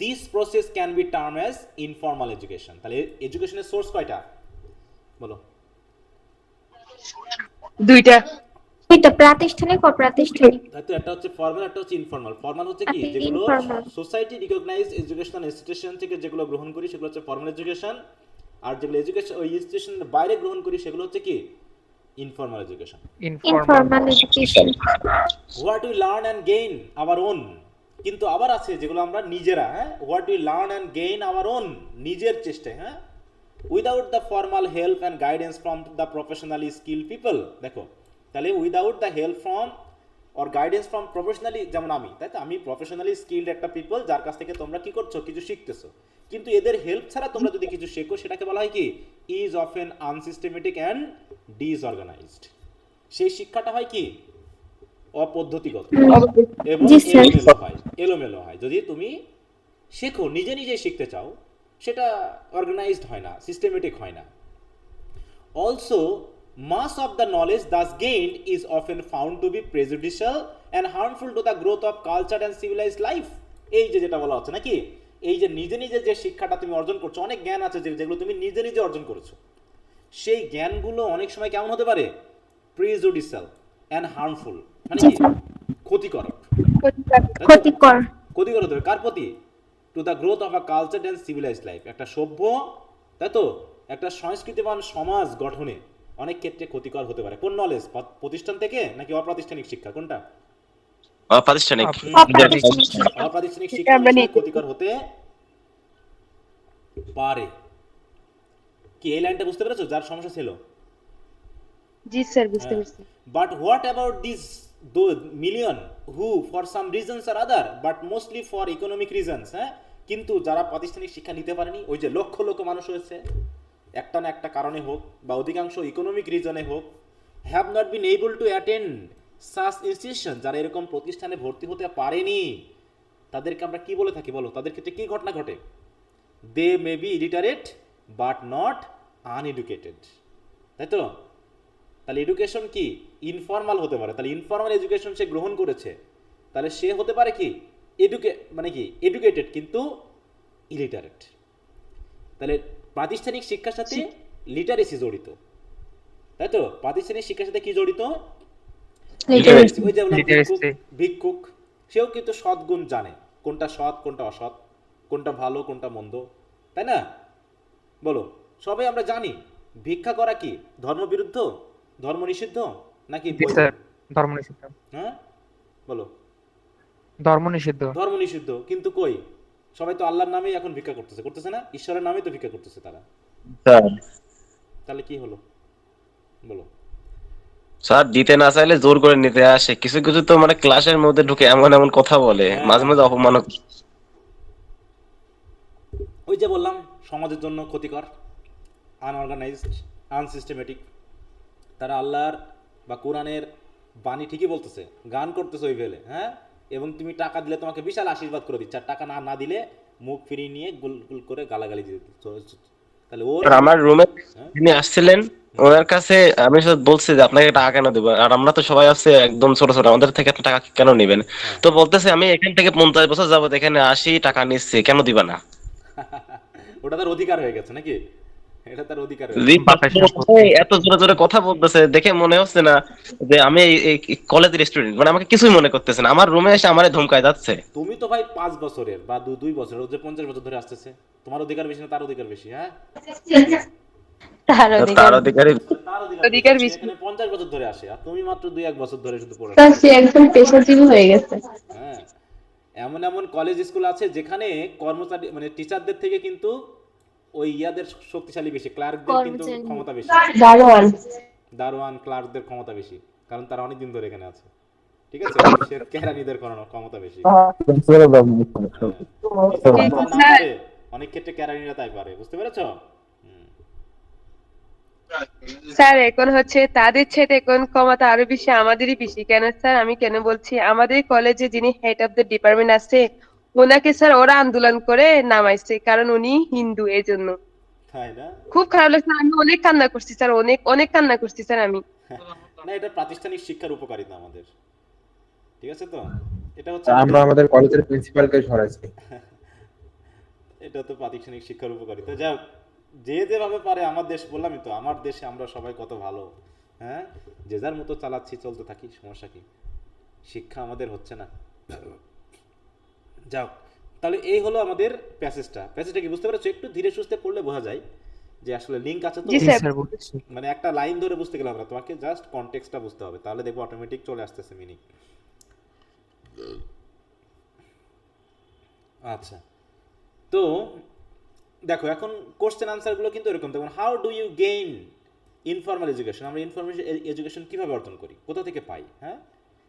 This process can be term as informal education. তাহলে এডুকেশনের সোর্স কয়টা বলো? দুইটা। এটা প্রাতিষ্ঠানিক ও অপ্রাতিষ্ঠানিক। তাই তো, একটা হচ্ছে ফর্মাল, একটা হচ্ছে ইনফর্মাল। ফর্মাল হচ্ছে কি? আচ্ছা, যেগুলো informal। Society recognise educational institution থেকে যেগুলো গ্রহণ করি সেগুলো হচ্ছে ফর্মাল এডুকেশন, আর যেগুলো এডুকেশন ওই ইনস্টিটিউশনের বাইরে গ্রহণ করি সেগুলো হচ্ছে কি? Informal education. Informal education. What we learn and gain our own. কিন্তু আবার আছে যেগুলো আমরা নিজেরা, হ্যাঁ, what we learn and gain our own, নিজের চেষ্টায়, হ্যাঁ, without the formal help and guidance from the professionally skill people. দেখো, তাহলে without the help from or guidance from professionally, যেমন আমি, তাই তো, আমি প্রফেশনালি স্কিলড একটা পিপল যার কাছ থেকে তোমরা কি করছো, কিছু শিখতেছো, কিন্তু এদের হেল্প ছাড়া তোমরা যদি কিছু শেখো সেটাকে বলা হয় কি, ইজ অফেন আনসিস্টেমেটিক অ্যান্ড ডিসঅর্গানাইজড। সেই শিক্ষাটা হয় কি, অপদ্ধতিগত এবং জি স্যার। এলোমেলো হয়। যদি তুমি শেখো, নিজে নিজে শিখতে চাও, সেটা অর্গানাইজড হয় না, সিস্টেমেটিক হয় না। Also, mass of the knowledge thus gained is often found to be prejudicial and harmful to the growth of culture and civilized life. এই যে যেটা বলা হচ্ছে নাকি, এই যে নিজে নিজে যে শিক্ষাটা তুমি অর্জন করছো, অনেক জ্ঞান আছে যেগুলো তুমি নিজে নিজে অর্জন করেছো, সেই জ্ঞানগুলো অনেক সময় কেমন হতে পারে, প্রিজুডিশিয়াল অ্যান্ড হার্মফুল, মানে জি কি, স্যার। ক্ষতিকারক। ক্ষতিকর। ক্ষতিকর হতে হবে কার প্রতি, to the growth of a culture and civilised life, একটা সভ্য, তাই তো, একটা সংস্কৃতিবান সমাজ গঠনে অনেক ক্ষেত্রে ক্ষতিকর হতে পারে। কোন নলেজ, প্রতিষ্ঠান থেকে নাকি অপ্রাতিষ্ঠানিক শিক্ষা, কোনটা? প্রাতিষ্ঠানিক। অপ্রাতিষ্ঠানিক শিক্ষা। অপ্রাতিষ্ঠানিক শিক্ষা অনেক সময় ক্ষতিকর হতে পারে। কি এই লাইনটা বুঝতে পেরেছো, যার সমস্যা ছিল? জি স্যার, বুঝতে পারছি। But what about these million who for some reasons or other but mostly for economic reasons, হ্যাঁ, কিন্তু যারা প্রাতিষ্ঠানিক শিক্ষা নিতে পারেনি, ওই যে লক্ষ লক্ষ মানুষ হয়েছে, একটা না একটা কারণে হোক বা অধিকাংশ ইকোনমিক রিজনে হোক, have not been able to attend such institution, যারা এরকম প্রতিষ্ঠানে ভর্তি হতে পারেনি, তাদেরকে আমরা কি বলে থাকি বলো? তাদের ক্ষেত্রে কি ঘটনা ঘটে? They may be illiterate but not uneducated, তাই তো? তাহলে এডুকেশন কি, ইনফর্মাল হতে পারে। তাহলে ইনফর্মাল এডুকেশন সে গ্রহণ করেছে, তাহলে সে হতে পারে কি, মানে কি, এডুকেটেড কিন্তু ইলিটারেট। তাহলে প্রাতিষ্ঠানিক শিক্ষার সাথে লিটারেসি জড়িত, তাই তো? প্রাতিষ্ঠানিক শিক্ষার সাথে কি জড়িত? লিটারেসি। ওই যে বললাম ভিক্ষুক, সেও কিন্তু সৎগুণ জানে, কোনটা সৎ কোনটা অসৎ, কোনটা ভালো কোনটা মন্দ, তাই না? বলো, সবাই আমরা জানি ভিক্ষা করা কি ধর্মবিরুদ্ধ, ধর্ম নিষিদ্ধ নাকি জি স্যার, ধর্ম নিষিদ্ধ। হ্যাঁ বলো, ধর্ম নিষিদ্ধ। ধর্ম নিষিদ্ধ, কিন্তু কই, সবাই তো আল্লাহর নামেই এখন ভিক্ষা করতেছে না, ঈশ্বরের নামেই তো ভিক্ষা করতেছে তারা। তাহলে কি হলো বলো? স্যার দিতে না চাইলে জোর করে নিতে আসে, কিছু কিছু তো মানে ক্লাসের মধ্যে ঢুকে এমন এমন কথা বলে, মাঝে মাঝে অপমান। ওই যে বললাম সমাজের জন্য ক্ষতিকর, আনঅর্গানাইজড, আনসিস্টেমেটিক। তারা আল্লাহর বা কোরআনের বাণী ঠিকই বলতেছে, গান করতেছে ওই ভেলে, হ্যাঁ, এবং তুমি টাকা দিলে তোমাকে বিশাল আশীর্বাদ করে দিচ্ছে, আর টাকা না দিলে মুখ ফিরিয়ে নিয়ে গুল গুল করে গালাগালি দিয়ে দিচ্ছে। তাহলে ওর আমার রুমে যিনি আসছিলেন ওনার কাছে আমি বলছি যে আপনাকে টাকা কেন দেবো, আর আমরা তো সবাই আছে একদম ছোট ছোট, আমাদের থেকে আপনি টাকা কেন নেবেন? তো বলতেছে আমি এখান থেকে 50 বছর যাবত এখানে আসি, টাকা নিচ্ছি, কেন দিবা না? ওটা তার অধিকার হয়ে গেছে নাকি, এটা তার অধিকার হয়ে যে গেছে। এত জোরে জোরে কথা বলতেছে দেখে মনে হচ্ছে না যে আমি এই কলেজের স্টুডেন্ট, মানে আমাকে কিছুই মনে করতেছে না, আমার রুমে এসে আমারে ধমকায় যাচ্ছে। তুমি তো ভাই 5 বছরের বা 2 বছরের, ও যে 50 বছর ধরে আসতেছে, তোমার অধিকার বেশি না তার অধিকার বেশি? হ্যাঁ, তার তার অধিকারী তার অধিকার অধিকার বেশি। বেশি। এখানে 50 বছর ধরে আসে, আর তুমি মাত্র 2-1 বছর ধরে শুধু পড়ে। স্যার সে একদম পেশাজীবী হয়ে গেছে। হ্যাঁ, এমন এমন কলেজ স্কুল আছে যেখানে কর্মচারী মানে টিচারদের থেকে কিন্তু ওই ইয়াদের শক্তিশালী বেশি, ক্লার্কদের কিন্তু কর্মচারী। ক্ষমতা বেশি, দারোয়ান। দারোয়ান ক্লার্কদের ক্ষমতা বেশি, কারণ তারা অনেকদিন ধরে এখানে আছে, ঠিক আছে? সে কেরানিদের ক্ষমতা বেশি। অনেক ক্ষেত্রে কেরানিরা তাই পারে, বুঝতে পেরেছো? স্যার এখন হচ্ছে তাদের ছেড়ে এখন ক্ষমতা আরো বেশি, আমাদেরই বেশি। কেন স্যার, আমি কেন বলছি, আমাদের কলেজে যিনি হেড অফ দ্য ডিপার্টমেন্ট আছে, ওনাকে স্যার ওরা আন্দোলন করে নামাইছে, কারণ উনি হিন্দু, এই জন্য। তাই না? খুব খারাপ লাগছে, আমি অনেক কান্না করছি স্যার, অনেক অনেক কান্না করছি স্যার আমি। না, এটা প্রাতিষ্ঠানিক শিক্ষার উপকারিতা আমাদের, ঠিক আছে তো? এটা হচ্ছে আমরা আমাদের কলেজের প্রিন্সিপালকে সরাইছি। এটা তো প্রাতিষ্ঠানিক শিক্ষার উপকারিতা। যাই হোক, যে যেভাবে পারে, আমার দেশ, বললামই তো, আমার দেশে আমরা সবাই কত ভালো, হ্যাঁ, যে যার মতো চালাচ্ছি, চলতে থাকি, সমস্যা কি? শিক্ষা আমাদের হচ্ছে না। যাও, তাহলে এই হলো আমাদের প্যাসেজটা কি বুঝতে পেরেছো? একটু ধীরে সুস্থে পড়লে বোঝা যায় যে আসলে লিঙ্ক আছে তো, জি জি স্যার। স্যার বুঝছি। মানে একটা লাইন ধরে বুঝতে গেলাম না, তোমাকে জাস্ট কনটেক্সটটা বুঝতে হবে, তাহলে দেখবো অটোমেটিক চলে আসতেছে মিনিং। আচ্ছা, তো দেখো এখন কোশ্চেন আনসারগুলো কিন্তু এরকম, দেখুন, how do you gain informal education, আমরা ইনফরমেশন এডুকেশন কিভাবে অর্জন করি, কোথা থেকে পাই? হ্যাঁ,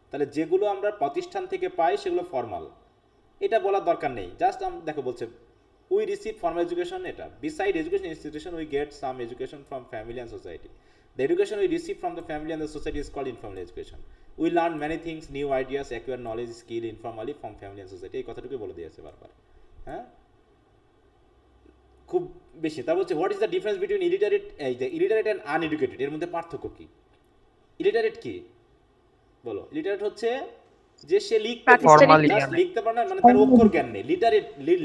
তাহলে যেগুলো আমরা প্রতিষ্ঠান থেকে পাই সেগুলো ফর্মাল, এটা বলার দরকার নেই। জাস্ট দেখো বলছে উই রিসিভ ফর্মাল এডুকেশন, এটা beside education institution we get some education from family and society. The education we receive from the family and the society is called informal education. We learn many things, new ideas, acquire knowledge, skill informally from family and society. এই কথাটুকুই বলে দিয়েছে বারবার, হ্যাঁ, খুব বেশি। তার বলছে what is the difference between illiterate, এই যে ইলিটারেট অ্যান্ড আনএডুকেটেড, এর মধ্যে পার্থক্য কি? ইলিটারেট কি বলো? ইলিটারেট হচ্ছে যে সে লিখতে পারে Formally না, just লিখতে পারে না, মানে তার অক্ষর জ্ঞান নেই।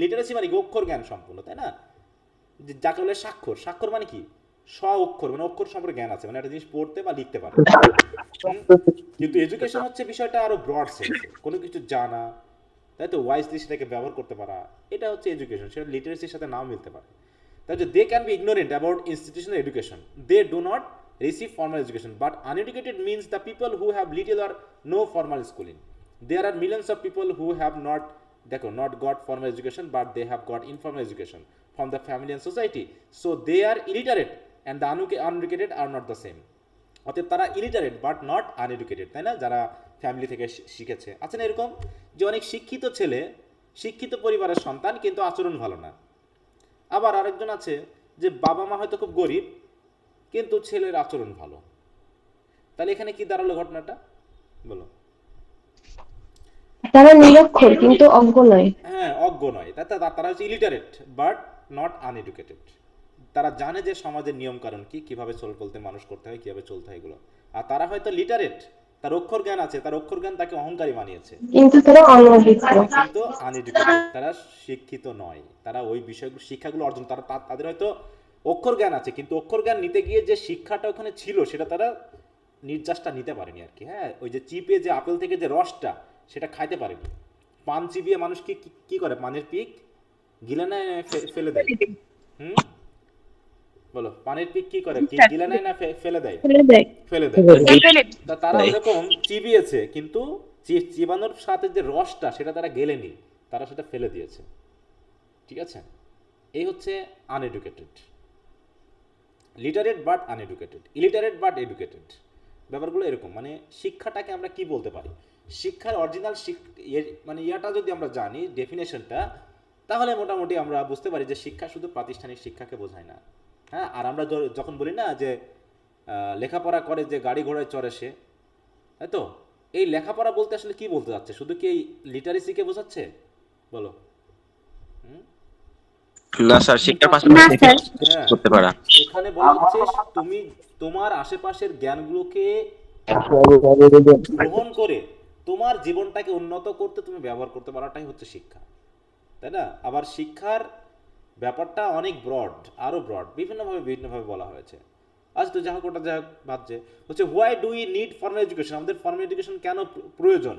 লিটারেসি মানে কি? অক্ষর জ্ঞান সম্পূর্ণ, তাই না? যাকে বলে স্বাক্ষর, স্বাক্ষর মানে কি? অক্ষর, মানে অক্ষর সম্পর্কে জ্ঞান আছে, মানে একটা জিনিস পড়তে বা লিখতে পারে। কিন্তু এডুকেশন হচ্ছে বিষয়টা আরো ব্রড সেন্সে, কোনো কিছু জানা, তাই তো, ওয়াইজলি সেটাকে ব্যবহার করতে পারা, এটা হচ্ছে এডুকেশন। সেটা লিটারেসির সাথে নাও মিলতে পারে। তাই যে they can be ignorant about institutional education, they do not receive formal education, but uneducated means the people who have little or no formal schooling. There are millions of people who have not got formal education, but they have got informal education from the family and society. So they are illiterate, and the uneducated are not the same. অতএব তারা illiterate but not uneducated, তাই না? যারা family থেকে শিখেছে। আছে না এরকম যে অনেক শিক্ষিত ছেলে, শিক্ষিত পরিবারের সন্তান, কিন্তু আচরণ ভালো না। আবার আরেকজন আছে যে বাবা মা হয়তো খুব গরিব, কিন্তু ছেলের আচরণ ভালো। তাহলে এখানে কি দাঁড়ালো ঘটনাটা বলো? তারা নিরক্ষর কিন্তু অজ্ঞ নয়। হ্যাঁ, অজ্ঞ নয়, তারা হচ্ছে ইলিটারেট বাট নট আনএডুকেটেড। তারা জানে যে সমাজের নিয়ম কারণ কি, কিভাবে চলতে মানুষ করতে হয়, কিভাবে চলতে হয় এগুলো। আর তারা হয়তো লিটারেট, তার অক্ষর জ্ঞান আছে, তার অক্ষর জ্ঞান তাকে অহংকারী বানিয়েছে, কিন্তু তারা অনভিজ্ঞ, কিন্তু আনএডুকেটেড, তারা শিক্ষিত নয়। তারা ওই বিষয়গুলো, শিক্ষাগুলো অর্জন, তাদের হয়তো অক্ষর জ্ঞান আছে, কিন্তু অক্ষর জ্ঞান নিতে গিয়ে যে শিক্ষাটা ওখানে ছিল সেটা তারা নির্যাসটা নিতে পারেনি আর কি। হ্যাঁ, ওই যে চিপে যে আপেল থেকে যে রসটা, সেটা খাইতে পারেনি। পান চিবিয়ে মানুষ কি করে? পানের পিক গিলে নেয় না ফেলে দেয়? বলো, পানের পিক কি করে? গিলে নেয় না ফেলে দেয়? ফেলে দেয়। তারা এরকম চিবিয়েছে, কিন্তু চিবানোর সাথে যে রসটা, সেটা তারা গেলেনি, তারা সেটা ফেলে দিয়েছে। ঠিক আছে, এই হচ্ছে uneducated. Literate but uneducated, illiterate but educated, ব্যাপারগুলো এরকম। মানে শিক্ষাটাকে আমরা কি বলতে পারি? শিক্ষার অরিজিনাল মানে ইয়াটা যদি আমরা জানি, ডেফিনেশনটা, তাহলে মোটামুটি আমরা বুঝতে পারি যে শিক্ষা শুধু প্রাতিষ্ঠানিক শিক্ষাকে বোঝায় না। হ্যাঁ, আর আমরা যখন বলি না যে লেখাপড়া করে যে গাড়ি ঘোড়ায় চড়ে সে, তাই তো, এই লেখাপড়া বলতে আসলে কি বলতে যাচ্ছে? শুধু কি এই লিটারেসিকে বোঝাচ্ছে বলো? না স্যার, শিক্ষার পাশাপাশি করতে পারা। এখানে বলা হচ্ছে তুমি তোমার আশেপাশের জ্ঞানগুলোকে গ্রহণ করে তোমার জীবনটাকে উন্নত করতে তুমি ব্যবহার করতে পারাটাই হচ্ছে শিক্ষা, তাই না? আবার শিক্ষার ব্যাপারটা অনেক ব্রড, আরো ব্রড, বিভিন্নভাবে বলা হয়েছে। আজ তো যা হোক, ওটা যা হোক ভাবছে হচ্ছে why do we need formal education? আমাদের ফর্মাল এডুকেশন কেন প্রয়োজন?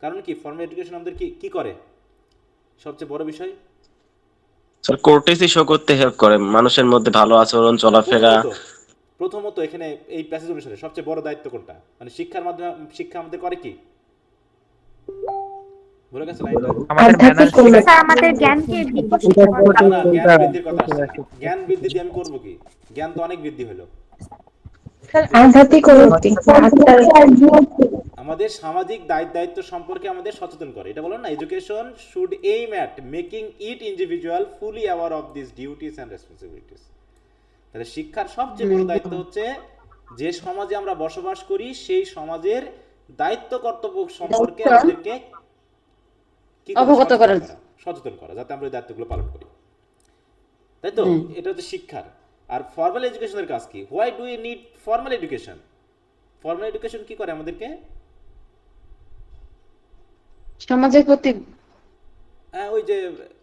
কারণ কি? ফর্মাল এডুকেশন আমাদের কি করে? সবচেয়ে বড় বিষয়, স্যার কোর্টেসি শো করতে হেল্প করে, মানুষের মধ্যে ভালো আচরণ, চলাফেরা। প্রথমত এখানে এই প্যাসেজ অনুসারে সবচেয়ে বড় দায়িত্ব কোনটা? মানে শিক্ষার মাধ্যমে শিক্ষা আমাদের করে কি? বলে গেছে লাইনটা, আমাদের জ্ঞানকে বিকশিত জ্ঞান বৃদ্ধির কথা আসছে। জ্ঞান বৃদ্ধি দিয়ে আমি করবো কি? জ্ঞান তো অনেক বৃদ্ধি হলো। আমাদের সামাজিক দায়িত্ব সম্পর্কে আমাদের সচেতন করে, এটা বলো না, education should aim at making it individual fully aware of this duties and responsibilities. তাহলে শিক্ষার সবচেয়ে বড় দায়িত্ব হচ্ছে যে সমাজে আমরা বসবাস করি সেই সমাজের দায়িত্ব কর্তব্য সম্পর্কে আমাদেরকে অবগত করা, সচেতন করা, যাতে আমরা এই দায়িত্বগুলো পালন করি, তাই তো? এটা হচ্ছে শিক্ষার। আর ফর্মাল এডুকেশনের কাজ কি? Why do you need formal education? Formal education কি করে আমাদেরকে? সমাজের প্রতি, ওই যে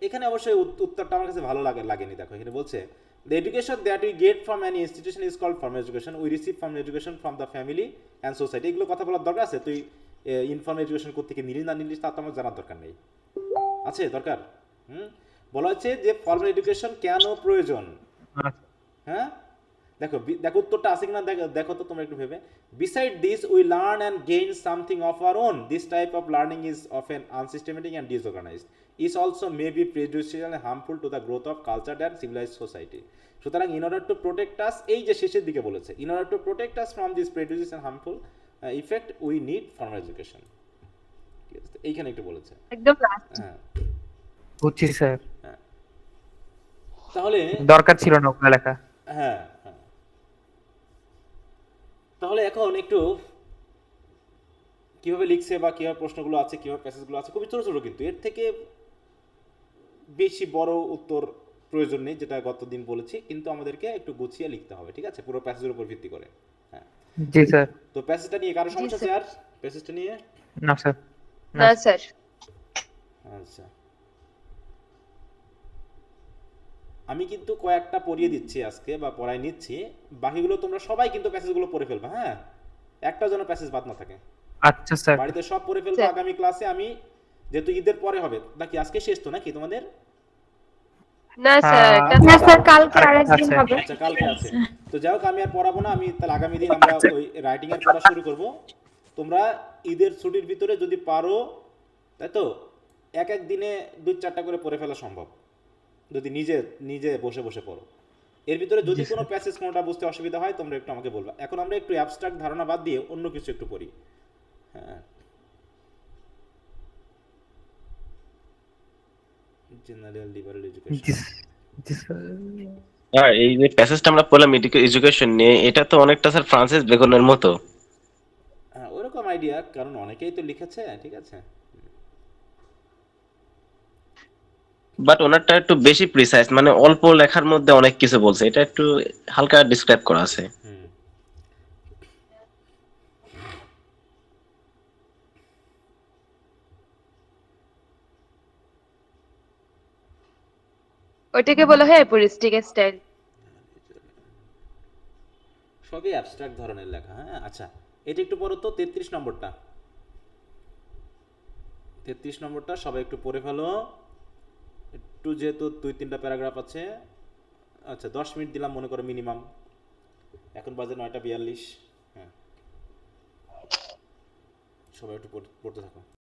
এখানে অবশ্যই উত্তরটা আমার কাছে ভালো লাগেনি। দেখো এখানে বলছে the education that we get from any institution is called formal education. We receive formal education from the family and society. এগুলো কথা বলার দরকার আছে? তুই ইনফর্মাল এডুকেশন করতে কি নিলি না নিলি তা তো আমার জানার দরকার নেই, আছে দরকার? বলা হচ্ছে যে ফর্মাল এডুকেশন কেন প্রয়োজন। হ্যাঁ, দেখো উত্তরটা আছে কিনা দেখো তো তোমরা একটু ভেবে। Beside this we learn and gain something of our own. This type of learning is often unsystematic and disorganized. It also may be prejudicial and harmful to the growth of cultured and civilized society. সুতরাং in order to protect us, এই যে শেষের দিকে বলেছে, in order to protect us from this prejudice and harmful, effect we need formal education, ঠিক আছে, তো এইখানে একটু বলেছে। একদম লাস্ট। হ্যাঁ, বুঝছি স্যার, তাহলে দরকার ছিল না ওগুলো লেখা। হ্যাঁ হ্যাঁ, তাহলে এখন একটু কিভাবে লিখছে বা কিভাবে প্রশ্নগুলো আছে, কিভাবে প্যাসেজগুলো আছে, খুবই ছোট ছোট, কিন্তু এর থেকে বেশি বড় উত্তর প্রয়োজন নেই, যেটা গতদিন বলেছি, কিন্তু আমাদেরকে একটু গুছিয়ে লিখতে হবে, ঠিক আছে, পুরো প্যাসেজের উপর ভিত্তি করে। হ্যাঁ, জি স্যার। তো প্যাসেজটা নিয়ে কারো সমস্যা আছে স্যার। আর প্যাসেজটা নিয়ে? না স্যার। না স্যার। আচ্ছা, আমি কিন্তু কয়েকটা পড়িয়ে দিচ্ছি আজকে বা পড়াই নিচ্ছি, বাকিগুলো তোমরা সবাই কিন্তু প্যাসেজগুলো পড়ে ফেলবে, হ্যাঁ, একটা যেন প্যাসেজ বাদ না থাকে। আচ্ছা স্যার। বাড়িতে সব পড়ে ফেলবো, স্যার। আগামী ক্লাসে আমি, যেহেতু ঈদের পরে হবে নাকি, আজকে শেষ তো নাকি তোমাদের? না স্যার, আহ, এটা না স্যার, কালকে আরেকটা আরেকদিন আছে। হবে। আচ্ছা, কালকে আছে, তো যাই হোক, আমি আর পড়াবো না, আমি তাহলে আগামী দিন আমরা ওই রাইটিং এর পড়া শুরু করব। তোমরা ঈদের ছুটির ভিতরে যদি পারো, তাই তো, এক এক দিনে 2-4টা করে পড়ে ফেলা সম্ভব, যদি নিজে নিজে বসে বসে পড়ো। এর ভিতরে যদি কোনো প্যাসেজ কোনোটা বুঝতে অসুবিধা হয় তোমরা একটু আমাকে বলবা। এখন আমরা একটু অ্যাবস্ট্রাক্ট ধারণা বাদ দিয়ে অন্য কিছু একটু পড়ি। হ্যাঁ, জেনারেল লিবারেল জি এডুকেশন। জি স্যার। আর এই যে প্যাসেজটা আমরা পড়লাম এডুকেশন নিয়ে, এটা তো অনেকটা স্যার ফ্রান্সিস বেকনের মতো, হ্যাঁ, ওরকম আইডিয়া, কারণ অনেকেই তো লিখেছে, ঠিক আছে। বাট ওনারটা একটু বেশি প্রিসাইজ, মানে অল্প লেখার মধ্যে অনেক কিছু বলছে, এটা একটু হালকা ডিসক্রাইব করা আছে। হুম, ওইটাকে বলা হয় অ্যাপোরিস্টিক স্টাইল। সবই অ্যাবস্ট্রাক্ট ধরনের লেখা। হ্যাঁ, আচ্ছা, এটা একটু পড়ো তো, 33 নম্বরটা, 33 নম্বরটা সবাই একটু পড়ে ফেলো একটু, যেহেতু 2-3টা প্যারাগ্রাফ আছে। আচ্ছা, 10 মিনিট দিলাম মনে করো মিনিমাম, এখন বাজে 9টা 42। হ্যাঁ, সবাই একটু পড়তে থাকো।